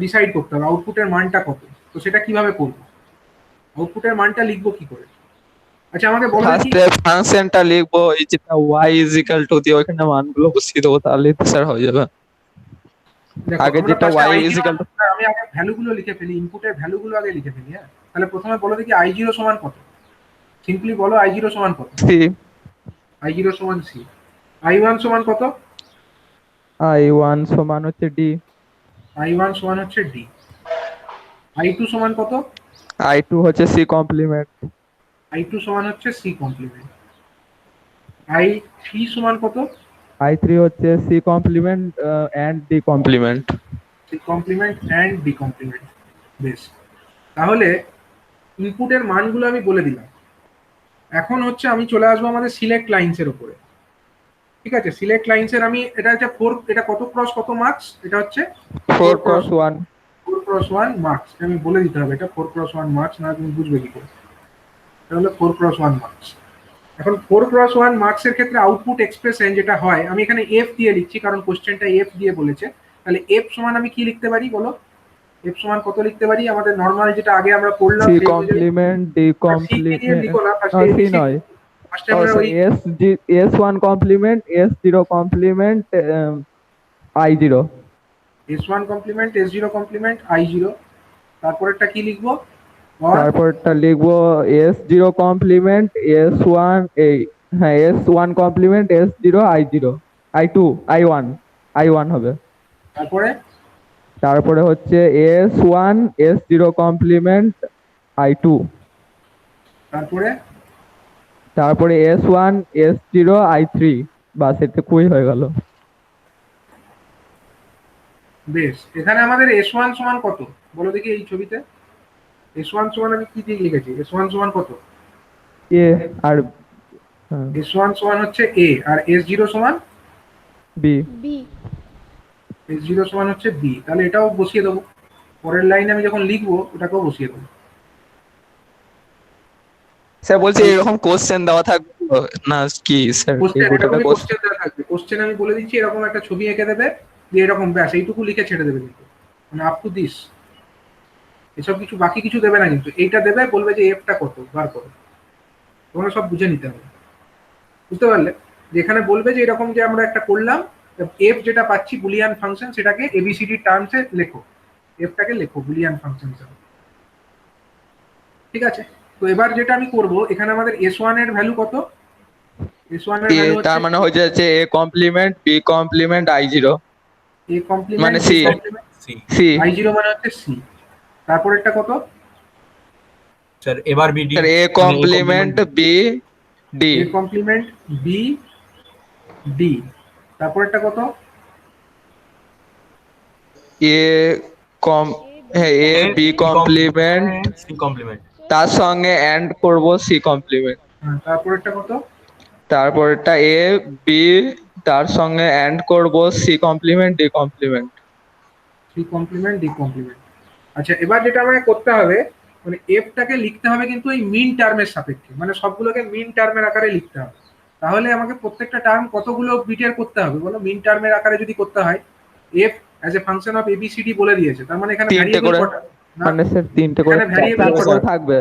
ডিসাইড করতে হবে, আউটপুটের মানটা কত। তো সেটা কিভাবে করবো? আউটপুটের মানটা লিখবো কি করে? আচ্ছা, আমাকে বলো দেখি। ফার্স্টে ফাংশনটা লিখবো, এই যেটা y ইজ ইকুয়াল টু দিয়ে ওখানে মানগুলো বসিয়ে দেবো, তাহলে তো স্যার হয়ে যাবে। দেখো, আগে আমরা যেটা ফার্স্টে y I0 is equal two আমি আগে ভ্যালুগুলো লিখে ফেলি, ইনপুটের ভ্যালুগুলো আগে লিখে ফেলি। হ্যাঁ, তাহলে প্রথমে বলো দেখি I0 সমান কত। সিম্পলি বলো I0 সমান কত। C, I0 সমান সি। I1 সমান কত? I1 সমান হচ্ছে D। I1 সমান হচ্ছে ডি। I2 সমান কত? I2 হচ্ছে সি কমপ্লিমেন্ট, I2 সমান হচ্ছে সি কমপ্লিমেন্ট। I3 সমান কত? I3 হচ্ছে C complement and D complement. C complement and D complement. বেশ, তাহলে ইনপুটের মানগুলো আমি বলে দিলাম। এখন হচ্ছে আমি চলে আসবো আমাদের সিলেক্ট লাইনসের উপরে। ঠিক আছে, সিলেক্ট লাইনসের আমি এটা হচ্ছে 4, এটা কত ক্রস কত মার্কস? এটা হচ্ছে 4x1। 4x1 marks. আমি বলে দিতে হবে এটা 4x1 মার্কস, না তুমি বুঝবে কি করে। এটা হলো 4x1 মার্কস। এখন 4x1 মার্কসের ক্ষেত্রে আউটপুট এক্সপ্রেশন যেটা হয়, আমি এখানে এফ দিয়ে লিখছি কারণ কোশ্চেনটা এফ দিয়ে বলেছে। তাহলে এফ সমান আমি কি লিখতে পারি বলো? এফ সমান কত লিখতে পারি? আমাদের নর্মাল যেটা আগে আমরা পড়লাম সি সেই অনুযায়ী কমপ্লিমেন্ট ডি সি দিয়ে কমপ্লিমেন্ট, লিখো না, সি নয়, ফার্স্টে আমরা ওই S1 complement S0 complement I0। S1 complement S0 complement I0। তারপরেরটা কি লিখবো? or তারপরটা লিখবো S0 কমপ্লিমেন্ট S1 এই, হ্যাঁ S1 complement S0 I0 I2 I1 হবে। তারপরে হচ্ছে S1 S0 কমপ্লিমেন্ট I2। তারপরে S1 S0 I3। বাস, এটা খুবই হয়ে গেল। বেশ, এখানে আমাদের S1 সমান কত বলো দেখি এই ছবিতে। S1 সমান আমি কি দিয়ে লিখেছি? S1 সমান কত? এ আর হ্যাঁ, S1 সমান হচ্ছে A, আর S0 সমান বি। বি। S0 সমান হচ্ছে B। তাহলে এটাও বসিয়ে দেবো, পরের লাইনে আমি যখন লিখবো ওটাকেও বসিয়ে দেবো। স্যার বলছি এরকম কোশ্চেন দেওয়া থাকবে তো? না কি স্যার, এই কোশ্চেন, গোটাটা এরকমই কোশ্চেন? কোশ্চেন দেওয়া থাকবে। কোশ্চেন আমি বলে দিচ্ছি, এরকম একটা ছবি এঁকে দেবে, দিয়ে এরকম ব্যাস এইটুকু লিখে ছেড়ে দেবে কিন্তু, মানে আপ টু দিস। এসব কিছু বাকি কিছু দেবে না কিন্তু, এইটা দেবে, বলবে যে এফটা কত বার করো। তোমরা সব বুঝে নিতে হবে, বুঝতে পারলে? যেখানে বলবে যে এরকম যে আমরা একটা করলাম, এফ যেটা পাচ্ছি বুলিয়ান ফাংশন, সেটাকে এবিসিডি টার্মসে লেখো, এফটাকে লেখো বুলিয়ান ফাংশন হিসেবে। ঠিক আছে, তো এবার যেটা আমি করব, এখানে আমাদের S1 এর ভ্যালু কত? S1 এর ভ্যালু তার হচ্ছে মানে হয়ে যাচ্ছে A complement B complement I0 A complement মানে B C। Complement C. C I0 মানে হচ্ছে C। তারপরেরটা কত? স্যার এবার B D sir A complement B D। A complement B D। তারপরেরটা কত? A কম, হ্যাঁ A B complement, C complement. তার সঙ্গে এন্ড করব C কমপ্লিমেন্ট। হ্যাঁ, তারপরেরটা কত? তারপরটা A B, তার সঙ্গে এন্ড করব C complement D complement. C complement D complement. আচ্ছা, এবার যেটা আমাকে করতে হবে, মানে এফটাকে লিখতে হবে কিন্তু এই মিন টার্মের সাপেক্ষে, মানে সবগুলোকে মিন টার্মের আকারে লিখতে হবে। তাহলে আমাকে প্রত্যেকটা টার্ম কতগুলো বিটের করতে হবে বলো? মিন টার্মের আকারে যদি করতে হয়, F as a function of A B C D বলে দিয়েছে, তার মানে এখানে তিনটে ভ্যারিয়েবল করে, কটা? না, মানে স্যার তিনটে করে, এখানে ভ্যারিয়েবল চারটে কটা করে থাকবে।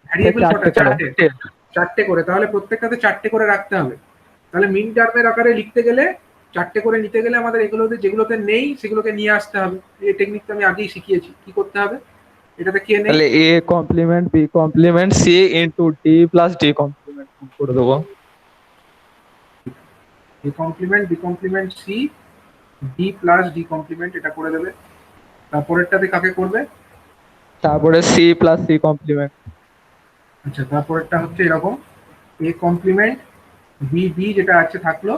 ভ্যারিয়েবল কটা? চারটে করে। চারটে করে। তাহলে প্রত্যেকটাতে চারটে করে রাখতে হবে। তাহলে মিন টার্মের আকারে লিখতে গেলে, চারটে করে নিতে গেলে আমাদের এগুলোতে যেগুলোতে নেই সেগুলোকে নিয়ে আসতে হবে। এই টেকনিকটা আমি আগেই শিখিয়েছি। কি করতে হবে? এটাতে কে নেই? তাহলে A complement B complement C into D plus D complement করে দেবো। A complement B complement C D plus D complement, এটা করে দেবে। তারপরেরটাতে কাকে করবে? তারপরে C প্লাস C কমপ্লিমেন্ট। আচ্ছা, তারপরেরটা হচ্ছে এরকম, A কমপ্লিমেন্ট B B যেটা আছে থাকলো,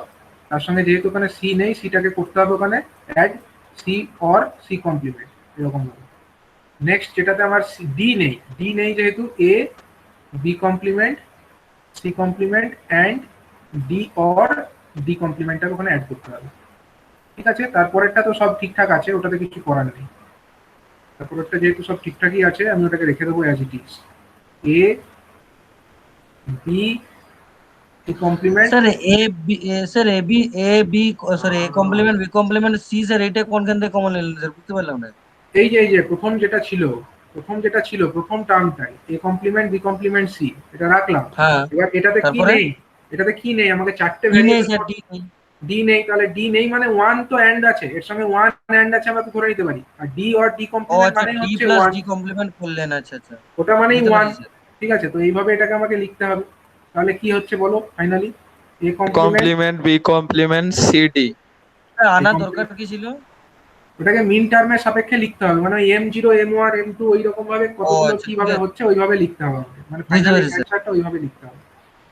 তার সঙ্গে যেহেতু ওখানে C নেই, সিটাকে করতে হবে ওখানে add C or C complement, এরকম হবে। নেক্সট যেটাতে আমার D নেই যেহেতু A B complement C complement and D or D কমপ্লিমেন্টটাকে ওখানে অ্যাড করতে হবে। ঠিক আছে, তারপরেরটা তো সব ঠিকঠাক আছে, ওটাতে কিছু করার নেই। তারপরেরটা যেহেতু সব ঠিকঠাকই আছে, আমি ওটাকে রেখে দেবো as it is. A B C complement. Sir A B, sir A B, A B, sorry A complement B complement C, sir এটা কোনখান থেকে কমন নিলেন স্যার? বুঝতে পারলাম না। এই যে প্রথম যেটা ছিল, প্রথম টার্মটাই A complement B complement C, এটা রাখলাম। হ্যাঁ, এবার এটাতে কি তারপরে? নেই? এটাতে কি নেই? আমাকে চারটে ডি নেই ভ্যারিয়েবল। স্যার, ডি নেই। ডি নেই, তাহলে ডি নেই মানে ওয়ান তো অ্যান্ড আছে, এর সঙ্গে ওয়ান অ্যান্ড আছে, আমরা তো ধরে নিতে পারি। আর ডি অর ডি ও কমপ্লিমেন্ট আচ্ছা, মানে ডি হচ্ছে প্লাস ওয়ান, ডি কমপ্লিমেন্ট করলেন, আচ্ছা আচ্ছা, ওটা মানেই বুঝতে ওয়ান। পেরেছি স্যার। ঠিক আছে, তো এইভাবে এটাকে আমাকে লিখতে হবে। তাহলে কি হচ্ছে বলো finally? A complement complement B complement C D। আনার দরকার কি ছিল? ওটাকে মিন টার্মের সাপেক্ষে লিখতে হবে, মানে M0 M1 M2 ওই রকম ভাবে কতগুলো আচ্ছা, কিভাবে ঠিক আছে। হচ্ছে ওইভাবে লিখতে হবে আমাদের, মানে বুঝতে ফাইনাল পেরেছি, স্যার। অ্যান্সারটা ওইভাবে লিখতে হবে।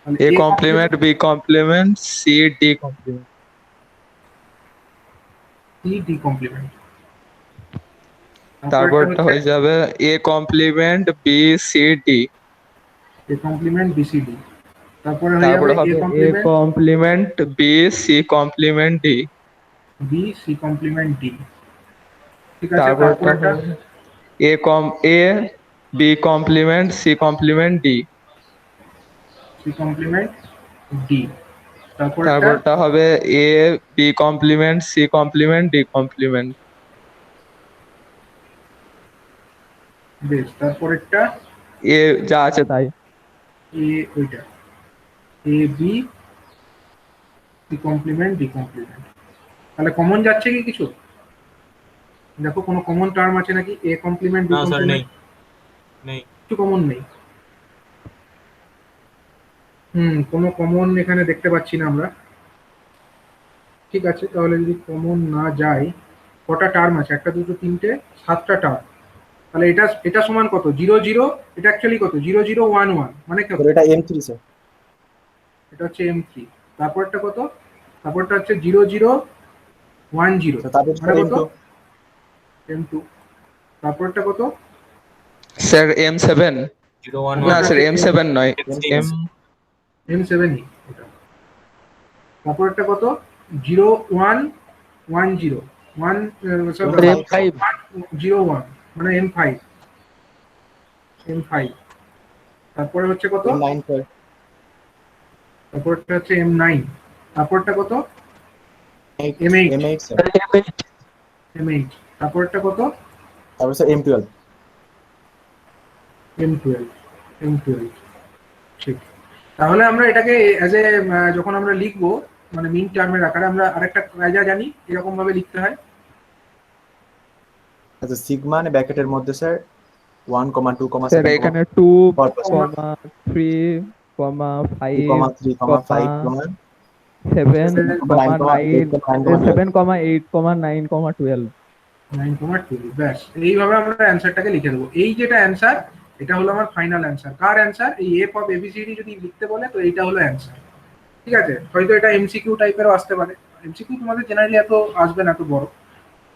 তাহলে A complement, B complement, C D complement. C D complement, তারপরটা হয়ে যাবে A complement, B C D. A complement B C D, তারপরে হয়ে যাবে তারপরে A হবে A complement complement, B C complement D. B C complement D, ঠিক আছে। তারপরটা তারপরেটা হবে A B complement, C complement D. C complement D, তারপরেটা তারপরটা হবে A B complement, C complement, D complement. বেশ, তারপরেরটা A যা আছে তাই। A ওইটা A B C complement D complement. তাহলে কমন যাচ্ছে কি কিছু? দেখো কোনো কমন টার্ম আছে নাকি? A কমপ্লিমেন্ট B না স্যার কমপ্লিমেন্ট, নেই নেই কিছু কমন নেই। কোনো কমন এখানে দেখতে পাচ্ছি না আমরা। ঠিক আছে, তাহলে যদি কমন না যায়, কটা টার্ম আছে? একটা দুটো তিনটে 7টা টার্ম। তাহলে এটা সমান কত? 0 0, এটা অ্যাকচুয়ালি কত? 0 0 1 1, মানে কত? এটা M3 স্যার। এটা হচ্ছে M3। তারপরটা কত? তারপরটা হচ্ছে 0 0 1 0, তারপর মানে কত? M2। M2। তারপরটা কত? স্যার M7 0 1 না 1 স্যার M7 নয় M6 M7 ই এটা। তারপরটা কত? 0 1 1 0 1 M5 0 1, মানে M5। M5। তারপরে হচ্ছে কত? M9 sir. তারপরটা হচ্ছে M9। তারপরটা কত? M8। M8 sir. M8। তারপরটা কত? তারপর স্যার M12। M12। M12, ঠিক। তাহলে আমরা এটাকে অ্যাজ এ যখন আমরা লিখবো, মানে মিন টার্মের আকারে, আমরা আরেকটা কায়দা জানি এরকম ভাবে লিখতে হয়। আচ্ছা, সিগমা মানে ব্র্যাকেটের মধ্যে স্যার 1, 2, স্যার 7, এখানে 2, 4, 3, 2, 5, 3, 5, 7, 9, 8, 9, 7, 8, 9, 12. 9,2, ব্যাস এইভাবে আমরা অ্যান্সারটাকে লিখে দেবো। এই যেটা অ্যান্সার, এটা হলো আমার ফাইনাল অ্যান্সার। কার অ্যান্সার? এই এফ অফ এবিসিডি যদি লিখতে বলে তো এইটা হলো অ্যান্সার। ঠিক আছে, হয়তো এটা এমসিকিউ টাইপেরও আসতে পারে। এমসিকিউ তোমাদের জেনারেলি এত আসবে না, এত বড়,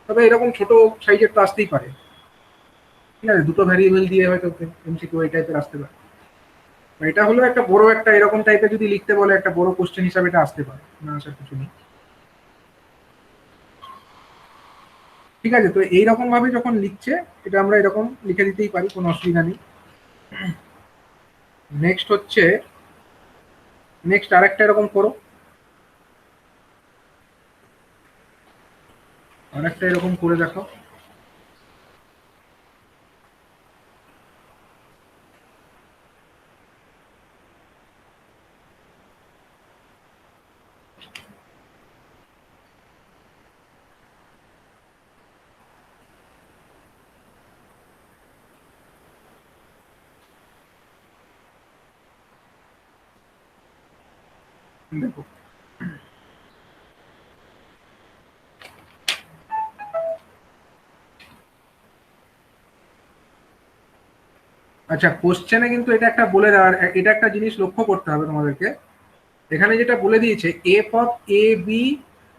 তবে এরকম ছোট সাইজের তো আসতেই পারে। ঠিক আছে, দুটো ভ্যারিয়েবল দিয়ে হয়তো এমসিকিউ এই টাইপের আসতে পারে। এটা হলো একটা বড় একটা এরকম টাইপের যদি লিখতে বলে, একটা বড় কোশ্চেন হিসাবে এটা আসতে পারে, না আসার কিছু নেই। ঠিক আছে, তো এইরকম ভাবে যখন লিখছে, এটা আমরা এরকম লিখে দিতেই পারি, কোনো অসুবিধা নেই। নেক্সট হচ্ছে, নেক্সট আরেকটা এরকম করো, আরেকটা এরকম করে দেখো। দেখো, আচ্ছা, কোশ্চেনে কিন্তু এটা একটা বলে দেওয়ার, এটা একটা জিনিস লক্ষ্য করতে হবে তোমাদেরকে। এখানে যেটা বলে দিয়েছে F of A B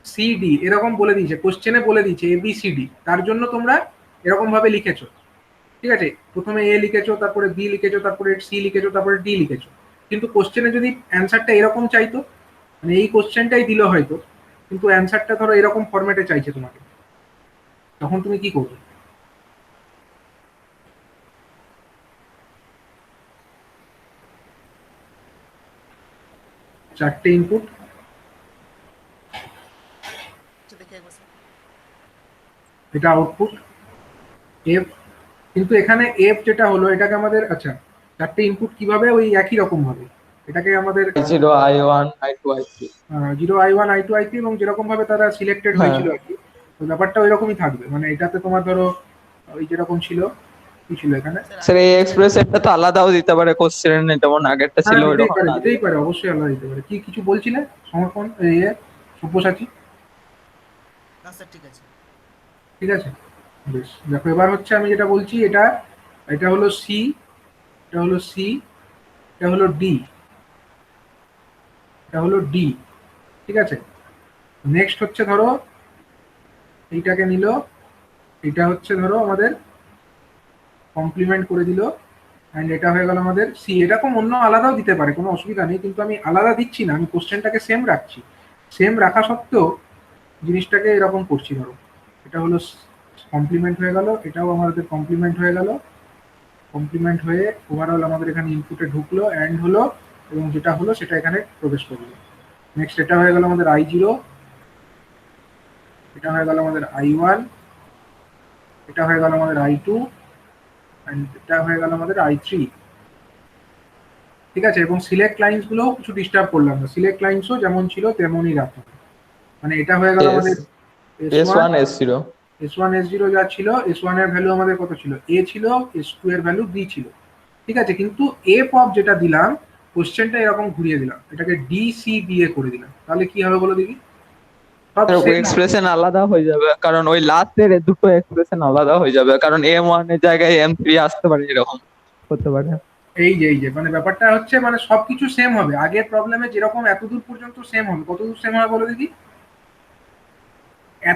C D, এরকম বলে দিয়েছে কোশ্চেনে, বলে দিয়েছে এ বি সি ডি, তার জন্য তোমরা এরকম ভাবে লিখেছো। ঠিক আছে, প্রথমে এ লিখেছো, তারপরে বি লিখেছো, তারপরে সি লিখেছো, তারপরে ডি লিখেছো। কিন্তু কোশ্চেনে যদি অ্যান্সারটা এরকম চাইতো, মানে এই কোশ্চেনটাই দিল হয়তো, কিন্তু অ্যান্সারটা ধরো এরকম ফরম্যাটে চাইছে তোমাকে, তখন তুমি কি করবে? চারটে ইনপুট, দেখে একবার স্যার। এটা আউটপুট এফ, কিন্তু এখানে এফ যেটা হলো এটাকে আমাদের, আচ্ছা, চারটে ইনপুট কিভাবে? ওই একই রকম ভাবে এটাকে আমাদের 0 I1 I2 I3. 0 I1 I2 I3, এবং যেরকম ভাবে তারা সিলেক্টেড হয়েছিল আর কি, তো ব্যাপারটা ওই রকমই থাকবে। মানে এটাতে তোমার ধরো ওই যেরকম ছিল, কি ছিল এখানে, স্যার এই এক্সপ্রেশনটা তো আলাদাও দিতে পারে কোশ্চেনে, যেমন আগেরটা ছিল হ্যাঁ দিতেই ওইরকম পারে, না দিতেই পারে, অবশ্যই আলাদা দিতে পারে। কি কিছু বলছিলে সমর্পণ, সব্যসাচী? না স্যার ঠিক আছে। ঠিক আছে? বেশ, দেখো এবার হচ্ছে আমি যেটা বলছি, এটা এটা হলো সি, এটা হলো সি, এটা হলো ডি, এটা হলো ডি। ঠিক আছে, নেক্সট হচ্ছে ধরো এইটাকে নিল, এটা হচ্ছে ধরো আমাদের কমপ্লিমেন্ট করে দিল, অ্যান্ড এটা হয়ে গেল আমাদের সি। এরকম অন্য আলাদাও দিতে পারে, কোনো অসুবিধা নেই, কিন্তু আমি আলাদা দিচ্ছি না, আমি কোশ্চেনটাকে সেম রাখছি। সেম রাখা সত্ত্বেও জিনিসটাকে এরকম করছি। ধরো এটা হলো কমপ্লিমেন্ট হয়ে গেল, এটাও আমাদের কমপ্লিমেন্ট হয়ে গেল, কমপ্লিমেন্ট হয়ে ওভারঅল আমাদের এখানে ইনপুটে ঢুকলো, অ্যান্ড হলো, এবং যেটা হলো সেটা এখানে প্রবেশ করলো। নেক্সট এটা হয়ে গেল আমাদের I0, এটা হয়ে গেল আমাদের I1, এটা হয়ে গেল আমাদের I2, অ্যান্ড এটা হয়ে গেল আমাদের I3। ঠিক আছে, এবং সিলেক্ট লাইনস গুলো কিছু ডিস্টার্ব করলাম না, সিলেক্ট লাইনসও যেমন ছিল তেমনই রাখলাম। মানে এটা হয়ে গেল আমাদের S1 S0 S1 S0 যা ছিল, S1 এর ভ্যালু আমাদের কত ছিল, A ছিল, S2 এর ভ্যালু B ছিল। ঠিক আছে, কিন্তু A পপ যেটা দিলাম, কোশ্চেনটা এরকম ঘুরিয়ে দিলাম, এটাকে DCBA করে দিলাম, তাহলে কি হবে বলো দেখি? সব same হবে। এক্সপ্রেশন আলাদা হয়ে যাবে, কারণ ওই লাস্টের দুটো এক্সপ্রেশন আলাদা হয়ে যাবে, কারণ M1 এর জায়গায় M3 আসতে পারে, এরকম হতে পারে। এই যে মানে ব্যাপারটা হচ্ছে, মানে সবকিছু সেম হবে, আগের প্রবলেমে যেরকম এতদূর পর্যন্ত সেম হবে, কতদূর সেম হবে বলো দেখি?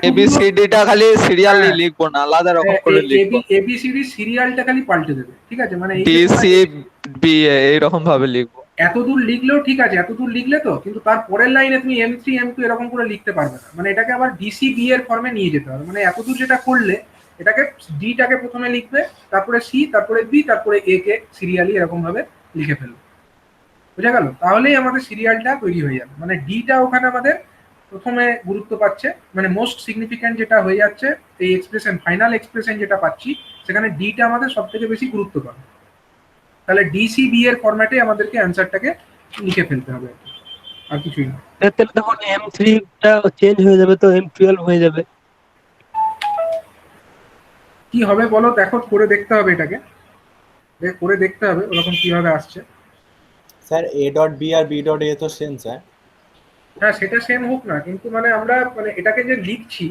ABCD টা খালি সিরিয়ালি হ্যাঁ। লিখবো না, আলাদা রকম করে লিখবো। ABCD সিরিয়ালটা খালি পাল্টে দেবে। ঠিক আছে, মানে এই D যে C B A এইরকম ভাবে লিখবো। এতদূর লিখলেও ঠিক আছে, এতদূর লিখলে তো, কিন্তু তার পরের লাইনে তুমি M3 M2 এরকম করে লিখতে পারবে না, মানে এটাকে আবার DCB এর ফর্মে নিয়ে যেতে হবে। মানে এতদূর যেটা করলে, এটাকে ডিটাকে প্রথমে লিখবে, তারপরে সি, তারপরে বি, তারপরে এ কে সিরিয়ালি এরকম ভাবে লিখে ফেলবে। বুঝা গেল? তাহলেই আমাদের সিরিয়ালটা তৈরি হয়ে যাবে, মানে ডিটা ওখানে আমাদের প্রথমে গুরুত্ব পাচ্ছে, মানে মোস্ট সিগনিফিক্যান্ট যেটা হয়ে যাচ্ছে, এই এক্সপ্রেশন, ফাইনাল এক্সপ্রেশন যেটা পাচ্ছি, সেখানে ডিটা আমাদের সব থেকে বেশি গুরুত্ব পাবে। তাহলে ডিসিবি এর ফরম্যাটে আমাদেরকে অ্যান্সারটাকে লিখে ফেলতে হবে, আর কিছুই না। তাহলে তখন M3 টা চেঞ্জ হয়ে যাবে, তো M12 হয়ে যাবে। কি হবে বলো, দেখো করে দেখতে হবে, এটাকে করে দেখতে হবে ওরকম কিভাবে আসছে। স্যার A ডট B আর B ডট A তো সেম স্যার। হ্যাঁ, সেটা সেম হোক না, কিন্তু মানে আমরা মানে এটাকে যে লিখছি,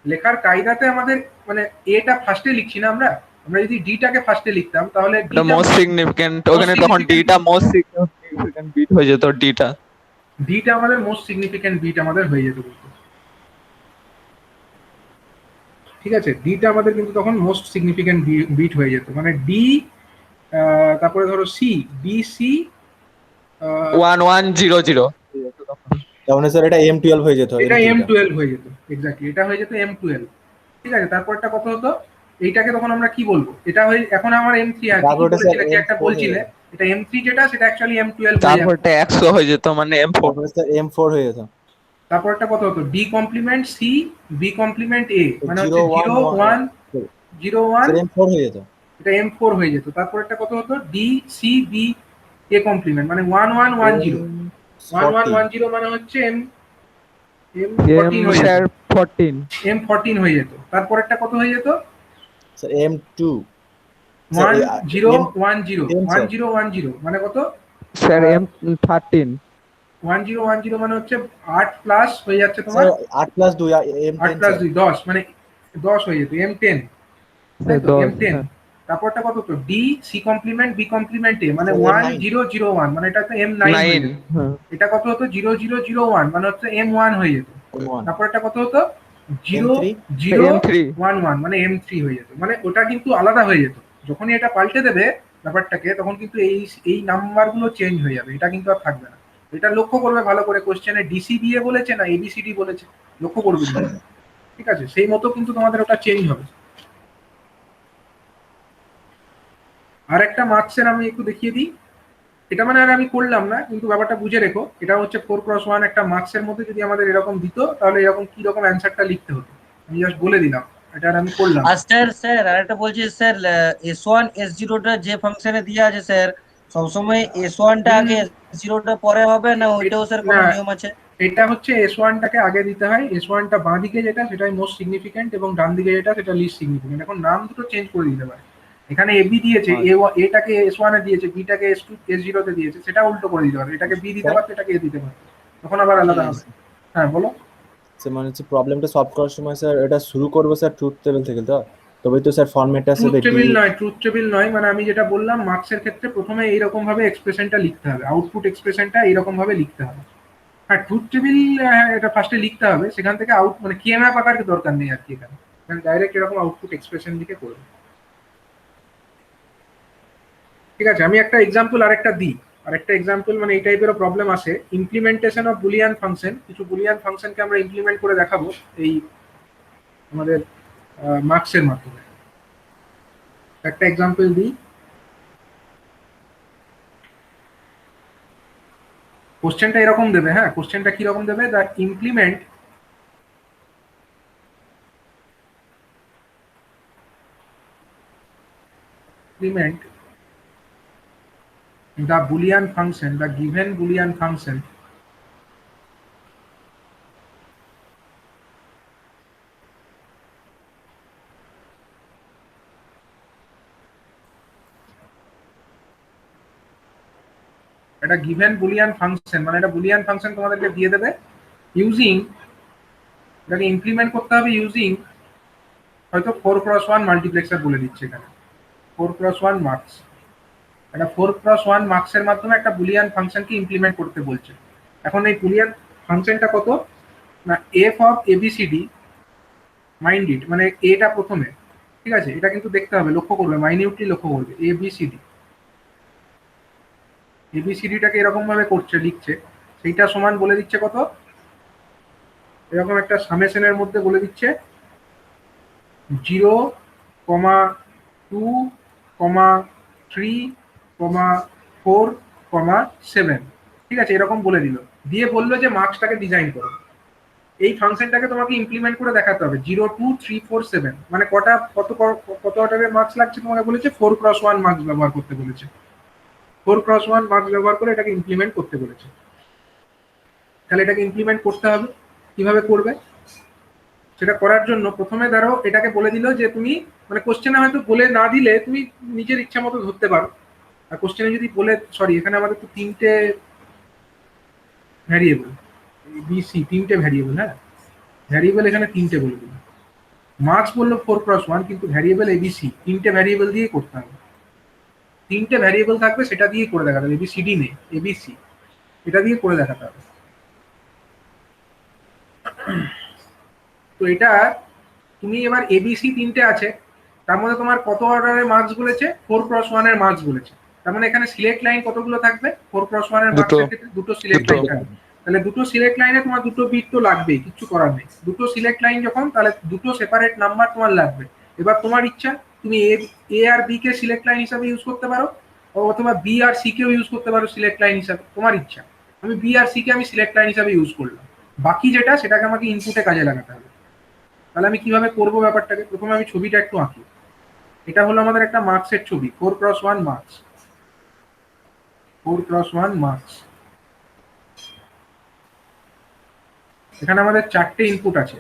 লেখার কায়দাতে আমাদের মানে এটা ফার্স্টে লিখছি না আমরা। আমরা যদি ডিটাকে ফার্স্টে লিখতাম, তাহলে এটা মোস্ট সিগনিফিকেন্ট, ওখানে তখন D টা মোস্ট সিগনিফিকেন্ট বিট হয়ে যেত। ডিটা আমাদের মোস্ট সিগনিফিক্যান্ট বিট আমাদের হয়ে যেত কিন্তু। ঠিক আছে, ডিটা আমাদের কিন্তু তখন মোস্ট সিগনিফিক্যান্ট বিট হয়ে যেত, মানে ডি, তারপরে ধরো সি, ডি সি 1100 তাহলে স্যার এটা M12 হয়ে যেত। এটা M12 হয়ে যেত, এক্স্যাক্টলি এটা হয়ে যেত M12। ঠিক আছে, তারপরটা কত হতো, এইটাকে তখন আমরা কি বলবো, এটা হয়ে এখন আমার M3 আছে, কি বলেছিলে, কি একটা বলছিলে, এটা M3 যেটা, সেটা অ্যাকচুয়ালি M12 হয়ে তারপরটা 100 হয়ে যেত, মানে M4। তারপরে স্যার M4 হয়ে যেত। তারপরটা কত হতো, D complement C, B complement A, মানে হচ্ছে 0 1 0 1, স্যার M4 হয়ে যেত। এটা M4 হয়ে যেত। তারপরটা কত হতো, D C B A complement, মানে 1 1 1 0 1 1 1 0, মানে হচ্ছে M14 হয়ে যেত, 14 M14 হয়ে যেত। তারপরেরটা কত হয়ে যেত, স্যার M2 1 0 1 0 1 0 1 0, মানে কত স্যার M13 1 0 1 0, মানে হচ্ছে 8 প্লাস হয়ে যাচ্ছে তোমার, স্যার 8 প্লাস 2 8 M10 প্লাস 2 10, মানে 10 হয়ে যেত, M10, তাই তো, M10। তারপরটা কত তো, D C complement B complement A, মানে 1 0 0 1, মানে এটা তো M9 হয়ে যেত। এটা কত হতো, 0 0 0 1, মানে হচ্ছে M1 হয়ে যেত। তারপরটা কত হতো, 0 0 1 1, মানে M3 হয়ে যেত। মানে ওটা কিন্তু আলাদা হয়ে যেত, যখনই এটা পাল্টে দেবে ব্যাপারটাকে, তখন কিন্তু এই নাম্বারগুলো চেঞ্জ হয়ে যাবে, এটা কিন্তু আর থাকবে না। এটা লক্ষ্য করবে ভালো করে, কোশ্চেনে ডিসিবিএ বলেছে না এবিসিডি বলেছে, লক্ষ্য করবে কিন্তু। ঠিক আছে, সেই মতো কিন্তু তোমাদের ওটা চেঞ্জ হবে। আর একটা মার্কসের আমি একটু দেখিয়ে দিই, এটা মানে আর আমি করলাম না, কিন্তু ব্যাপারটা বুঝে রেখো, এটা হচ্ছে 4x1 একটা মার্কসের মধ্যে যদি আমাদের এরকম দিত, তাহলে এরকম কি রকম অ্যান্সারটা লিখতে হতো, আমি জাস্ট বলে দিলাম, এটা আর আমি করলাম। আর স্যার আরেকটা বলছি স্যার, S1 S0 টা যে ফাংশনে দেওয়া আছে স্যার, সবসময় S1 টা আগে S0 টা পরে হবে না, ওইটাও স্যার কোনো নিয়ম আছে? এটা হচ্ছে S1 টাকে আগে দিতে হয়, S1 টা বাঁ দিকে যেটা সেটাই মোস্ট সিগনিফিক্যান্ট, এবং ডান দিকে যেটা সেটা লিস্ট সিগনিফিক্যান্ট। এখন নাম দুটো চেঞ্জ করে দিতে পারে, এখানে এবি দিয়েছে, এটাকে S1 এ দিয়েছে, বি টাকে S2 S0 তে দিয়েছে, সেটা উল্টো করে দিতে পারে, এটাকে বি দিতে পারতো, এটাকে এ দিতে পারতো, তখন আবার আলাদা হবে। হ্যাঁ বলো। স্যার মানে হচ্ছে প্রবলেমটা সলভ করার সময় স্যার এটা শুরু করবো স্যার ট্রুথ টেবিল থেকে, তো তবেই তো স্যার ফরম্যাটটা ট্রুথ আসবে টেবিল নয়, ট্রুথ টেবিল নয়, মানে আমি যেটা বললাম মার্কসের ক্ষেত্রে প্রথমে এইরকম ভাবে এক্সপ্রেশনটা লিখতে হবে, আউটপুট এক্সপ্রেশনটা এইরকম ভাবে লিখতে হবে। আর ট্রুথ টেবিল এটা ফার্স্টে লিখতে হবে, সেখান থেকে আউট মানে কেএমএপ আকার দরকার নেই আর কি, এখানে ডাইরেক্ট এরকম আউটপুট এক্সপ্রেশন লিখে করবে। ঠিক আছে, আমি একটা এক্সাম্পল আরেকটা দিই, আরেকটা এক্সাম্পল মানে এই টাইপেরও প্রবলেম আসে, ইমপ্লিমেন্টেশন অফ বুলিয়ান ফাংশন। কিছু বুলিয়ান ফাংশনকে আমরা ইমপ্লিমেন্ট করে দেখাবো এই আমাদের মার্কসের মাধ্যমে। একটা এক্সাম্পল দিই, কোশ্চেনটা এরকম দেবে, হ্যাঁ কোশ্চেনটা কি রকম দেবে, the implement the boolean function, the given boolean function একটা গিভেন বুলিয়ান ফাংশন, মানে একটা বুলিয়ান ফাংশন তোমাদেরকে দিয়ে দেবে ইউজিং, এটাকে ইমপ্লিমেন্ট করতে হবে ইউজিং হয়তো 4x1 মাল্টিপ্লেক্সার বলে দিচ্ছে এখানে, 4x1 মার্কস। একটা 4x1 মার্কসের মাধ্যমে একটা বুলিয়ান ফাংশনকে ইমপ্লিমেন্ট করতে বলছে। এখন এই বুলিয়ান ফাংশনটা কত না, F of A B C D mind it, মানে এটা প্রথমে, ঠিক আছে, এটা কিন্তু দেখতে হবে, লক্ষ্য করবে, মাইনিউটলি লক্ষ্য করবে, এবিসিডি, এবিসিডিটাকে এরকম ভাবে করছে, লিখছে, সেইটা সমান বলে দিচ্ছে কত, এরকম একটা সামেশনের মধ্যে বলে দিচ্ছে 0,2,3,4,7, ঠিক আছে, এরকম বলে দিল, দিয়ে বললো যে মার্কসটাকে ডিজাইন করো। এই ফাংশনটাকে তোমাকে ইমপ্লিমেন্ট করে দেখাতে হবে 0,2,3,4,7, মানে কটা কত কত অর্ডারের মার্কস লাগছে তোমাকে বলেছে, 4x1 মার্কস ব্যবহার করতে বলেছে, 4x1 মার্কস ব্যবহার করে এটাকে ইমপ্লিমেন্ট করতে বলেছে। তাহলে এটাকে ইমপ্লিমেন্ট করতে হবে, কিভাবে করবে সেটা করার জন্য প্রথমে ধরো এটাকে বলে দিল যে তুমি, মানে কোশ্চেনে হয়তো বলে না দিলে তুমি নিজের ইচ্ছা মতো ধরতে পারো, আর কোশ্চেনে যদি বলে, সরি এখানে আমাদের তো তিনটে ভ্যারিয়েবল, বিসি তিনটে ভ্যারিয়েবল, হ্যাঁ ভ্যারিয়েবল এখানে তিনটে বলে দিল, মার্কস বললো 4x1, কিন্তু ভ্যারিয়েবল এবিসি তিনটে ভ্যারিয়েবল দিয়ে করতে হবে, তিনটে ভ্যারিয়েবল থাকবে সেটা দিয়ে করে দেখাতে হবে, এবিসিডি নেই, এবিসি, এটা দিয়ে করে দেখাতে হবে। তো এটা তুমি এবার এবিসি তিনটে আছে, তার মধ্যে তোমার কত অর্ডারের মার্কস বলেছে, 4x1 এর মার্কস বলেছে, তার মানে এখানে সিলেক্ট লাইন কতগুলো থাকবে, 4x1 এর মার্কসের ক্ষেত্রে দুটো সিলেক্ট লাইন থাকবে, তাহলে দুটো সিলেক্ট লাইনে তোমার দুটো বিট তো লাগবেই, কিছু করার নেই, দুটো সিলেক্ট লাইন যখন, তাহলে দুটো সেপারেট নাম্বার তোমার লাগবে। এবার তোমার ইচ্ছা, তুমি এ আর বি কে সিলেক্ট লাইন হিসাবে ইউজ করতে পারো, অথবা বি আর সি কেও ইউজ করতে পারো সিলেক্ট লাইন হিসাবে, তোমার ইচ্ছা। আমি বি আর সি কে আমি সিলেক্ট লাইন হিসাবে ইউজ করলাম, বাকি যেটা সেটাকে আমাকে ইনপুটে কাজে লাগাতে হবে। তাহলে আমি কিভাবে করবো ব্যাপারটাকে, প্রথমে আমি ছবিটা একটু আঁকি, এটা হলো আমাদের একটা মার্কসের ছবি, 4x1 মার্কস, 4x1 মার্কস। এখানে আমাদের চারটে ইনপুট আছে,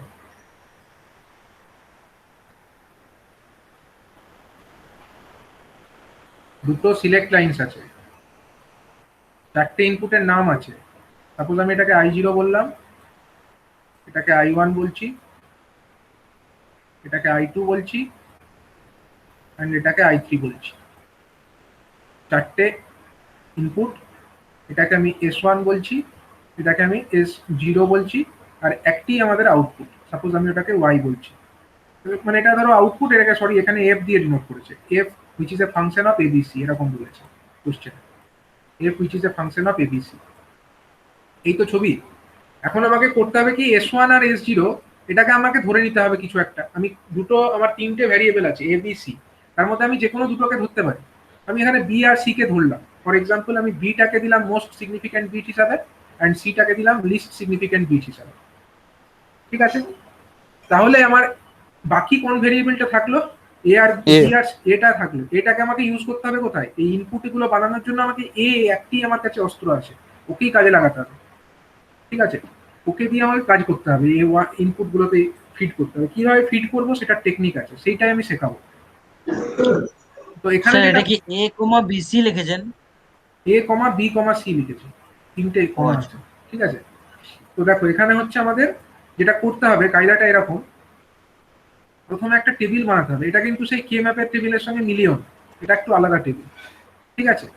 দুটো সিলেক্ট লাইনস আছে, চারটে ইনপুটের নাম আছে, সাপোজ আমি এটাকে I0 বললাম, এটাকে I1 বলছি, এটাকে I2 বলছি, এন্ড এটাকে I3 বলছি, চারটে ইনপুট। এটাকে আমি S1 বলছি, এটাকে আমি S0 বলছি, আর একটি আমাদের আউটপুট, সাপোজ আমি ওটাকে Y বলছি, মানে এটা ধরো আউটপুট, এটাকে সরি এখানে F দিয়ে ডিনোট করেছে, F which is a function of ABC, এরকম বলেছে question, F which is a function of ABC। এই তো ছবি। এখন আমাকে করতে হবে কি, S1 আর S0 এটাকে আমাকে ধরে নিতে হবে কিছু একটা, আমি দুটো, আমার তিনটে ভ্যারিয়েবল আছে এ বি সি, তার মধ্যে আমি যে কোনো দুটোকে ধরতে পারি, আমি এখানে বি আর সি কে ধরলাম, ফর এক্সাম্পল আমি বিটাকে দিলাম মোস্ট সিগনিফিক্যান্ট বিট হিসাবে, অ্যান্ড সিটাকে দিলাম লিস্ট সিগনিফিক্যান্ট বিট হিসাবে, ঠিক আছে। তাহলে আমার বাকি কোন ভেরিয়েবলটা থাকলো, এ আর বি আর এটা থাকলো, এটাকে আমাকে ইউজ করতে হবে কোথায়, এই ইনপুট গুলো বানানোর জন্য আমাকে একটি আমার কাছে অস্ত্র আছে, ওকেই কাজে লাগাতে হবে, ঠিক আছে, ওকে দিয়ে আমাকে কাজ করতে হবে, এই ইনপুট গুলোতে ফিড করতে হবে, কিভাবে ফিড করবো সেটার টেকনিক আছে, সেইটাই আমি শেখাবো। তো এখানে এটা কি a, b, c লিখেছেন, a, b, c লিখেছি, তিনটে কমা আছে, ঠিক আছে। তো দেখো এখানে হচ্ছে আমাদের যেটা করতে হবে কায়দাটা এরকম, প্রথমে একটা টেবিল বানাতে হবে। এটা কিন্তু সেই কে ম্যাপের টেবিলের সঙ্গে মিলিয়েও না, এটা একটু আলাদা টেবিল। ঠিক আছে,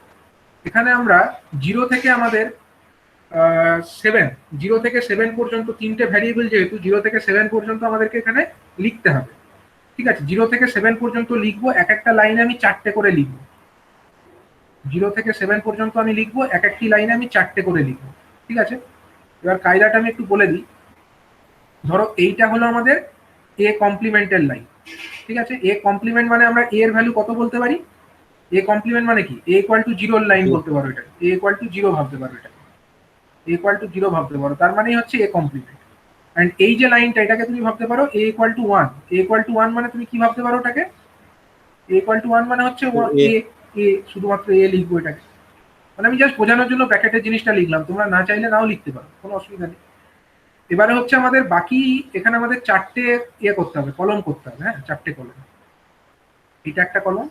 এখানে আমরা 0 থেকে আমাদের 0 থেকে 7 পর্যন্ত তিনটে ভ্যারিয়েবল, যেহেতু 0 থেকে 7 পর্যন্ত আমাদেরকে এখানে লিখতে হবে। ঠিক আছে, 0 থেকে 7 পর্যন্ত লিখবো, এক একটা লাইনে আমি 4টে করে লিখবো। 0 থেকে 7 পর্যন্ত আমি লিখবো, এক একটি লাইনে আমি 4টে করে লিখবো। ঠিক আছে, এবার কায়দাটা আমি একটু বলে দিই। ধরো এইটা হলো আমাদের এ কমপ্লিমেন্টের লাইন। ঠিক আছে, এ কমপ্লিমেন্ট মানে আমরা এ এর ভ্যালু কত বলতে পারি? এ কমপ্লিমেন্ট মানে কি? এ ইকুয়াল টু 0 লাইন বলতে পারো এটা, এ ইকুয়াল টু 0 ভাবতে পারো এটা, এ ইকুয়াল টু 0 ভাবতে পারো, তার মানেই হচ্ছে এ কমপ্লিমেন্ট। এন্ড এই যে লাইনটা, এটাকে তুমি ভাবতে পারো A equal to 1। A equal to 1 মানে তুমি কি ভাবতে পারো ওটাকে? এ ইকুয়াল টু 1 মানে হচ্ছে এ, এ শুধুমাত্র এ লিখবো এটাকে। মানে আমি জাস্ট বোঝানোর জন্য ব্র্যাকেটের জিনিসটা লিখলাম, তোমরা না চাইলে নাও লিখতে পারো, কোনো অসুবিধা নেই। এবারে হচ্ছে আমাদের বাকি, এখানে আমাদের 4টে ইয়ে করতে হবে, কলম করতে হবে। হ্যাঁ, 4টে কলম। এটা একটা কলম,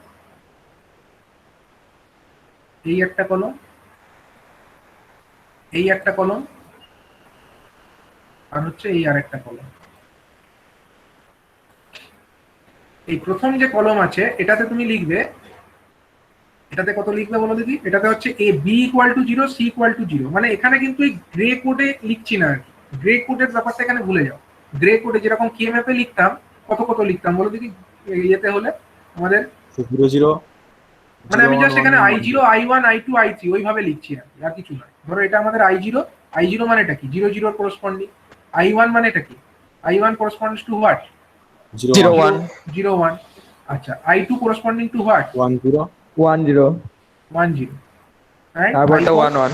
এই একটা কলম, এই একটা কলম, আর হচ্ছে এই আর একটা কলম। এই প্রথম যে কলম আছে এটাতে তুমি লিখবে, এটাতে কত লিখবে বলো দিদি? এটাতে হচ্ছে A B equal to 0, C equal to 0। মানে এখানে কিন্তু এই গ্রে কোডে লিখছি না আর কি, গ্রে কোডের ব্যাপারটা এখানে ভুলে যাও। গ্রে কোডে যেরকম কে ম্যাপে লিখতাম, কত কত লিখতাম বলো দিদি? ইয়েতে হলে আমাদের 0 মানে আমি জাস্ট এখানে i0, i1, i2, i3 ওইভাবে লিখছি আর কিছু নয়। ধরো এটা আমাদের i0, i0 মানে এটা কি? 0 0 করসপন্ডিং। i1 মানে এটা কি? i1 করসপন্ডস two what? 0 1 0 1। আচ্ছা, i2 corresponding two what? 1 0 1 0 1 0। Right, তারপরটা 1 1।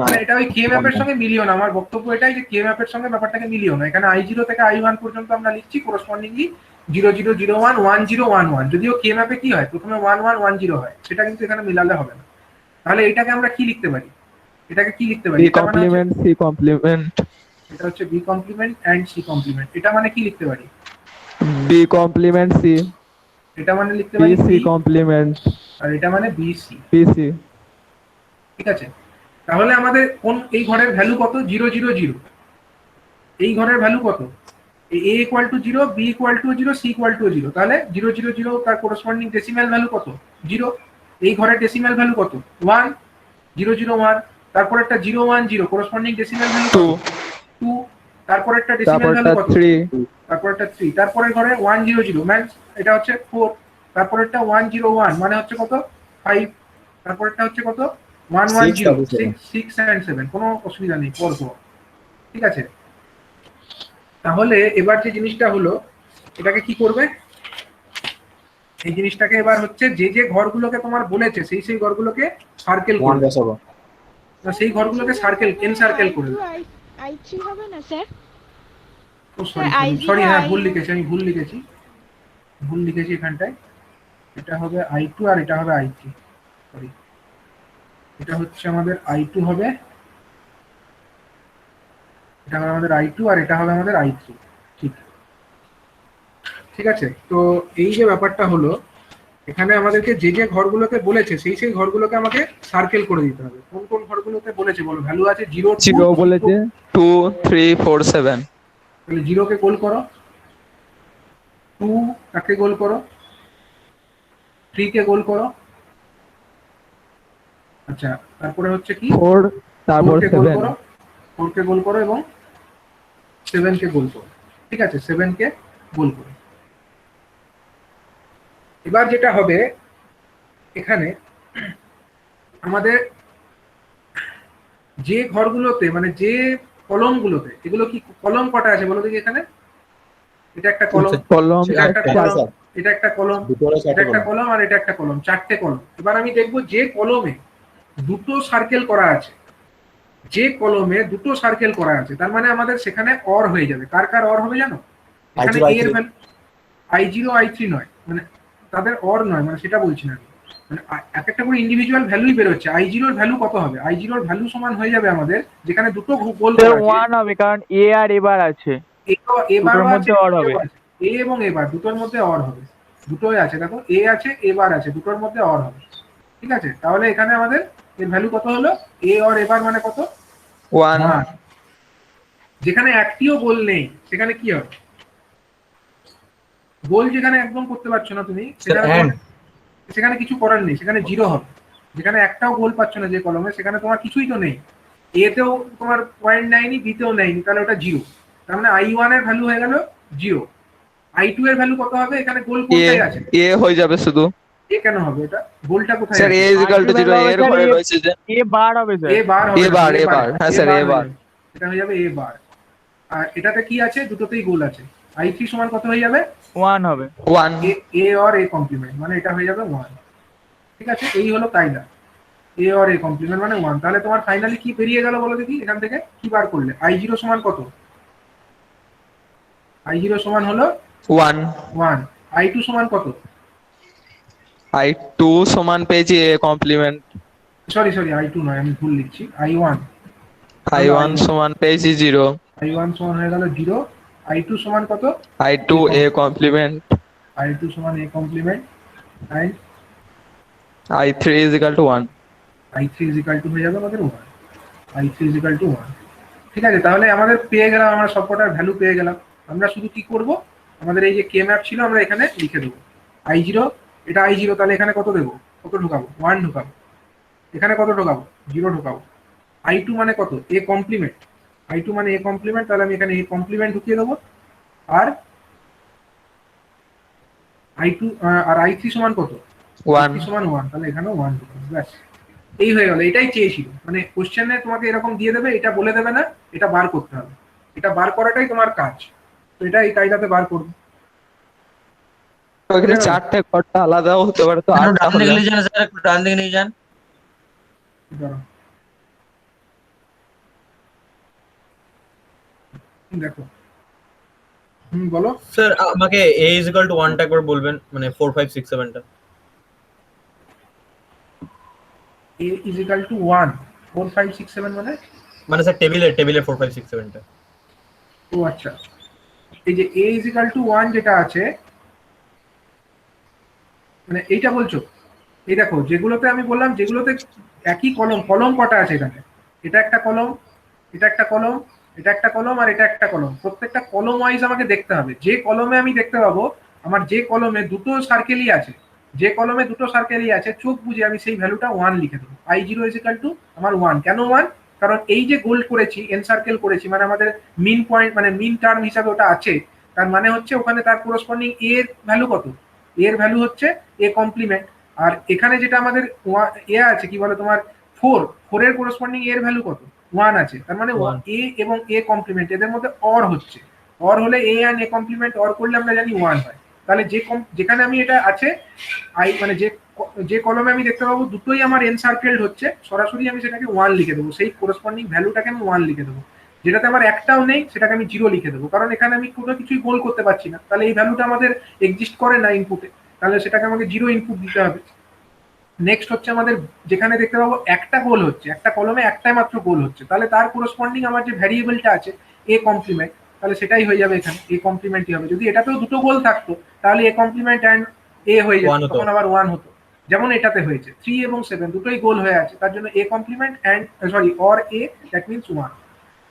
মানে এটা ওই কে ম্যাপের সঙ্গে মিলিও না। আমার বক্তব্য এটাই যে কে ম্যাপের সঙ্গে ব্যাপারটাকে মিলিও না। এখানে i0 থেকে i1 পর্যন্ত আমরা লিখছি করসপন্ডিংলি 0 0 0 1 1 0 1 1। যদিও কে ম্যাপে কি হয়, প্রথমে 1 1 1 0 হয়, সেটা কিন্তু এখানে মিলালে হবে না। তাহলে এটাকে আমরা কি লিখতে পারি? এটাকে কি লিখতে পারি? বি কমপ্লিমেন্ট সি কমপ্লিমেন্ট, এটা হচ্ছে B complement and C complement. এটা মানে কি লিখতে পারি? বি কমপ্লিমেন্ট সি, এটা মানে লিখতে বি পারি সি B, কমপ্লিমেন্ট আর এটা মানে বি সি। B C. ঠিক আছে, তাহলে আমাদের কোন এই ঘরের ভ্যালু কত? 0 0 0। এই ঘরের ভ্যালু কত? A equal to 0, B equal to 0, C equal to 0। তাহলে 0 0 0 তার করসপন্ডিং ডেসিমাল ভ্যালু কত? 0। এই ঘরের ডেসিমাল ভ্যালু কত? 1 0 0 1। তারপর একটা 0 1 0 করসপন্ডিং ডেসিমাল ভ্যালু কত? 2। তারপর একটা ডেসিমাল ভ্যালু তারপরটা কত? 3, তারপর একটা 3। তারপরের ঘরে 1 0 0 মানে এটা হচ্ছে 4। তারপরেরটা 1 0 1 মানে হচ্ছে কত? 5। তারপরেরটা হচ্ছে কত? 1 1 0 6 6 and 7। কোনো অসুবিধা নেই, পড়বো। ঠিক আছে, তাহলে এবার যে জিনিসটা হলো, এটাকে কি করবে? এই জিনিসটাকে এবার হচ্ছে যে যে ঘরগুলোকে তোমার বলেছে সেই সেই ঘরগুলোকে সার্কেল 1 করবে। বসাবো। সেই ঘরগুলোকে সার্কেল, এন সার্কেল করে দেবে। i3 হবে না স্যার? ও সরি I0, সরি, হ্যাঁ ভুল I1 লিখেছি, আমি ভুল লিখেছি এখানটায়। এটা হবে i2 আর এটা হবে i3। সরি, এটা হচ্ছে আমাদের i2 হবে, এটা হবে আমাদের i2 আর এটা হবে আমাদের i3। ঠিক, ঠিক আছে। তো এই যে ব্যাপারটা হলো, এখানে আমাদেরকে যে যে ঘরগুলোকে বলেছে সেই সেই ঘরগুলোকে আমাকে সার্কেল করে দিতে হবে। কোন কোন ঘরগুলোতে বলেছে বলো? ভ্যালু আছে 0 0 বলেছে 2 3 4 7। তাহলে 0 কে গোল করো, 2 কাকে গোল করো, 3 কে গোল করো। আচ্ছা, তারপরে হচ্ছে কি? 4 তারপর 4 কে গোল 7। করো, 4 কে গোল করো এবং 7 কে গোল করো। ঠিক আছে, 7 কে গোল করো। এবার যেটা হবে এখানে আমাদের যে ঘরগুলোতে মানে যে কলমগুলোতে, এগুলো কি কলম কটা আছে বলো দেখি এখানে? এটা একটা কলম, কলম এটা একটা চারটে, কলম, স্যার। এটা একটা কলম, দুটো হলো এটা 4টে একটা কলম। কলম আর এটা একটা কলম, 4টে কলম। এবার আমি দেখবো যে কলমে দুটো সার্কেল করা আছে, যে কলমে দুটো সার্কেল করা আছে, তার মানে আমাদের সেখানে অর হয়ে যাবে। কার কার অর হবে জানো? এখানে I0, এ এর I3 ভ্যালু i0 i3 নয়, মানে তাদের অর নয়, মানে সেটা বলছি না আমি। মানে এক একটা করে ইন্ডিভিজুয়াল ভ্যালুই বেরোচ্ছে। i0 এর ভ্যালু কত হবে? i0 এর ভ্যালু সমান হয়ে যাবে আমাদের, যেখানে দুটো গোল করা আছে, 1 হবে কারণ এ আর এবার আছে, এবারও দুটোর আছে, মধ্যে অর হবে। এ এবং এবার দুটোর মধ্যে অর হবে। দুটোই আছে, দেখো এ আছে এবার আছে, দুটোর মধ্যে অর হবে। ঠিক আছে, তাহলে এখানে আমাদের এর ভ্যালু কত হলো? এ অর এবার মানে কত? 1 1। যেখানে একটিও গোল নেই সেখানে কি হবে? গোল যেখানে একদম করতে পারছো না তুমি, সেখানে কিছু করার নেই, সেখানে জিরো হবে। যেখানে একটাও গোল পাচ্ছ না যে কলমে, সেখানে তোমার কিছুই তো নেই। এতেও তোমার পয়েন্ট নেয়নি, বিতেও নেয়নি, তাহলে ওটা জিরো। তার মানে I1 এর ভ্যালু হয়ে গেল জিরো। I2 এর ভ্যালু কত হবে? এখানে গোল এ কোনটাই আছে? এ হয়ে যাবে শুধু। এ কেন হবে? এটা গোলটা কোথায় স্যার আছে? এ ইকুয়াল টু 0 এর ঘরে রয়েছে যে এ বার হবে এ স্যার। বার হবে এ না, বার, এ এ বার, হ্যাঁ স্যার, এ বার। এটা হয়ে যাবে এ বার। আর এটাতে কি আছে? দুটোতেই গোল আছে। I3 সমান কত হয়ে যাবে? 1 হবে। 1। এ অর এ কমপ্লিমেন্ট, মানে এটা হয়ে যাবে 1। ঠিক আছে, এই হলো কায়দা। এ অর এ কমপ্লিমেন্ট মানে 1। তাহলে তোমার ফাইনালি কি বেরিয়ে গেল বলো দেখি? এখান থেকে কি বার করলে? I0 সমান কত? I0 সমান হলো 1। 1। I2 সমান কত? I2 সমান পেয়েছি এ কমপ্লিমেন্ট। সরি I2 নয়, আমি ভুল লিখছি, I1। I1 সমান পেয়েছি 0। I1 সমান হয়ে গেল 0। I2 সমান কত? I2 এ কমপ্লিমেন্ট। I2 সমান a complement and I3 is equal to 1। I3 is equal to হয়ে যাবে আমাদের 1। I3 is equal to 1। ঠিক আছে, তাহলে আমাদের পেয়ে গেলাম, আমরা সবকটার ভ্যালু পেয়ে গেলাম। আমরা শুধু কি করব? আমাদের এই যে কে ম্যাপ ছিল আমরা এখানে লিখে দেবো। I0, এটা I0, তাহলে এখানে কত দেবো? কত ঢোকাবো? 1 ঢোকাবো। এখানে কত ঢোকাবো? 0 ঢোকাবো। I2 মানে কত? a complement. I2 মানে a কমপ্লিমেন্ট, তাহলে আমি এখানে a কমপ্লিমেন্ট ঢুকিয়ে দেবো। আর I2 আর I3 সমান কত? 1। I3 সমান 1, তাহলে এখানেও 1 ঢোকাবো। ব্যাস, এই হয়ে গেল। এটাই চেয়েছিল, মানে কোশ্চেনে তোমাকে এরকম দিয়ে দেবে, এটা বলে দেবে না, এটা বার করতে হবে। এটা বার করাটাই তোমার কাজ। তো এটা এই কায়দাতে বার করবে। ওখানে চারটে ঘরটা আলাদাও হতে পারে, তো একটু আটটা ডান দিকে হলো। নিয়ে যান স্যার, একটু ডান দিকে নিয়ে যান। দাঁড়াও। দেখো, বলো। স্যার আমাকে a is equal to 1 টা একবার বলবেন, মানে 4 5 6 7 টা। a is equal to 1 4 5 6 7 মানে স্যার টেবিলে 4 5 6 7 টা। ও আচ্ছা, এই যে a is equal to 1 যেটা আছে, মানে এইটা বলছো? এই দেখো, যেগুলোতে আমি বললাম, যেগুলোতে একই কলম কটা আছে এখানে? এটা একটা কলম, এটা একটা কলম, এটা একটা কলম, আর এটা একটা কলম। প্রত্যেকটা কলম ওয়াইজ আমাকে দেখতে হবে। যে কলমে আমি দেখতে পাবো আমার যে কলমে দুটো সার্কেলই আছে, যে কলমে দুটো সার্কেলই আছে, চোখ বুঝে আমি সেই ভ্যালুটা 1 লিখে দেবো। I0 ইজ ইকুয়াল টু আমার 1। কেন 1? কারণ এই যে গোল করেছি, এন সার্কেল করেছি, মানে আমাদের মিন পয়েন্ট, মানে মিন টার্ম হিসাবে ওটা আছে। তার মানে হচ্ছে ওখানে তার করসপন্ডিং এর ভ্যালু কত? এর ভ্যালু হচ্ছে এ কমপ্লিমেন্ট। আর এখানে যেটা আমাদের এ আছে, কি বলে তোমার 4 এর করসপন্ডিং এর ভ্যালু কত? 1 আছে। তার মানে এ এবং এ কমপ্লিমেন্ট এদের মধ্যে অর হচ্ছে। অর হলে এ এন্ড এ কমপ্লিমেন্ট অর করলে আমরা জানি 1 হয়। তাহলে যেখানে আমি এটা আছে মানে যে কলমে আমি দেখতে পাবো দুটোই আমার এন সার্কেলড হচ্ছে, সরাসরি আমি সেটাকে 1 লিখে দেবো। সেই করসপন্ডিং ভ্যালুটাকে আমি 1 লিখে দেবো। যেটাতে আমার একটাও নেই সেটাকে আমি 0 লিখে দেবো, কারণ এখানে আমি কোনো কিছুই গোল করতে পারছি না। তাহলে এই ভ্যালুটা আমাদের এক্সিস্ট করে না ইনপুটে, তাহলে সেটাকে আমাকে 0 ইনপুট দিতে হবে। নেক্সট হচ্ছে আমাদের যেখানে দেখতে পাবো একটা গোল হচ্ছে, একটা কলমে একটাই মাত্র গোল হচ্ছে, তাহলে তার করসপন্ডিং আমার যে ভ্যারিয়েবলটা আছে এ কমপ্লিমেন্ট, তাহলে সেটাই হয়ে যাবে এখানে, এ কমপ্লিমেন্টই হবে। যদি এটাতেও দুটো গোল থাকতো তাহলে এ কমপ্লিমেন্ট অ্যান্ড এ হয়ে যেত, তখন আবার 1 হতো, যেমন এটাতে হয়েছে। 3 এবং 7 দুটোই গোল হয়ে আছে, তার জন্য A complement and or A, that means 1।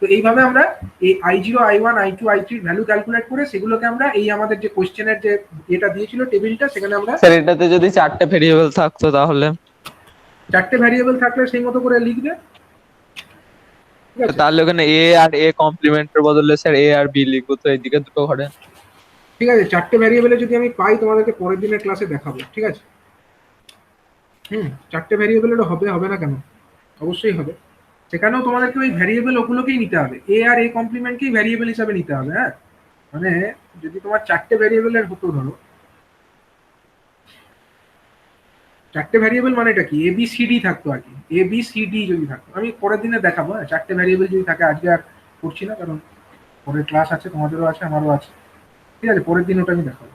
তো এইভাবে আমরা এই I0, I1, I2, I3 value calculate করে সেগুলোকে আমরা এই আমাদের যে কোশ্চেনের যে এটা দিয়েছিল টেবিলটা, সেখানে আমরা স্যার এটাতে যদি চারটে ভেরিয়েবল থাকতো তাহলে? চারটে ভ্যারিয়েবল থাকলে সেই মতো করে লিখবে। ঠিক আছে, তাহলে ওখানে এ আর এ কমপ্লিমেন্টের বদলে স্যার এ আর বি লিখবো, তো এইদিকে দুটো ঘরে। ঠিক আছে, চারটে ভ্যারিয়েবলে যদি আমি পাই তোমাদেরকে পরের দিনের ক্লাসে দেখাবো। ঠিক আছে, চারটে ভ্যারিয়েবলেরও হবে না কেন? অবশ্যই হবে। সেখানেও তোমাদেরকে ওই ভ্যারিয়েবল ওগুলোকেই নিতে হবে, এ আর এ কমপ্লিমেন্টকেই ভ্যারিয়েবল হিসাবে নিতে হবে। হ্যাঁ, মানে যদি তোমার চারটে ভ্যারিয়েবলের হতো, ধরো চারটে ভ্যারিয়েবল মানে এটা কি, এ বি সি ডি থাকতো আর কি, এ বি সি ডি যদি থাকতো। আমি পরের দিনে দেখাবো। হ্যাঁ, চারটে ভ্যারিয়েবল যদি থাকে, আজকে আর করছি না, কারণ পরের ক্লাস আছে, তোমাদেরও আছে, আমারও আছে। ঠিক আছে, পরের দিন ওটা আমি দেখাবো।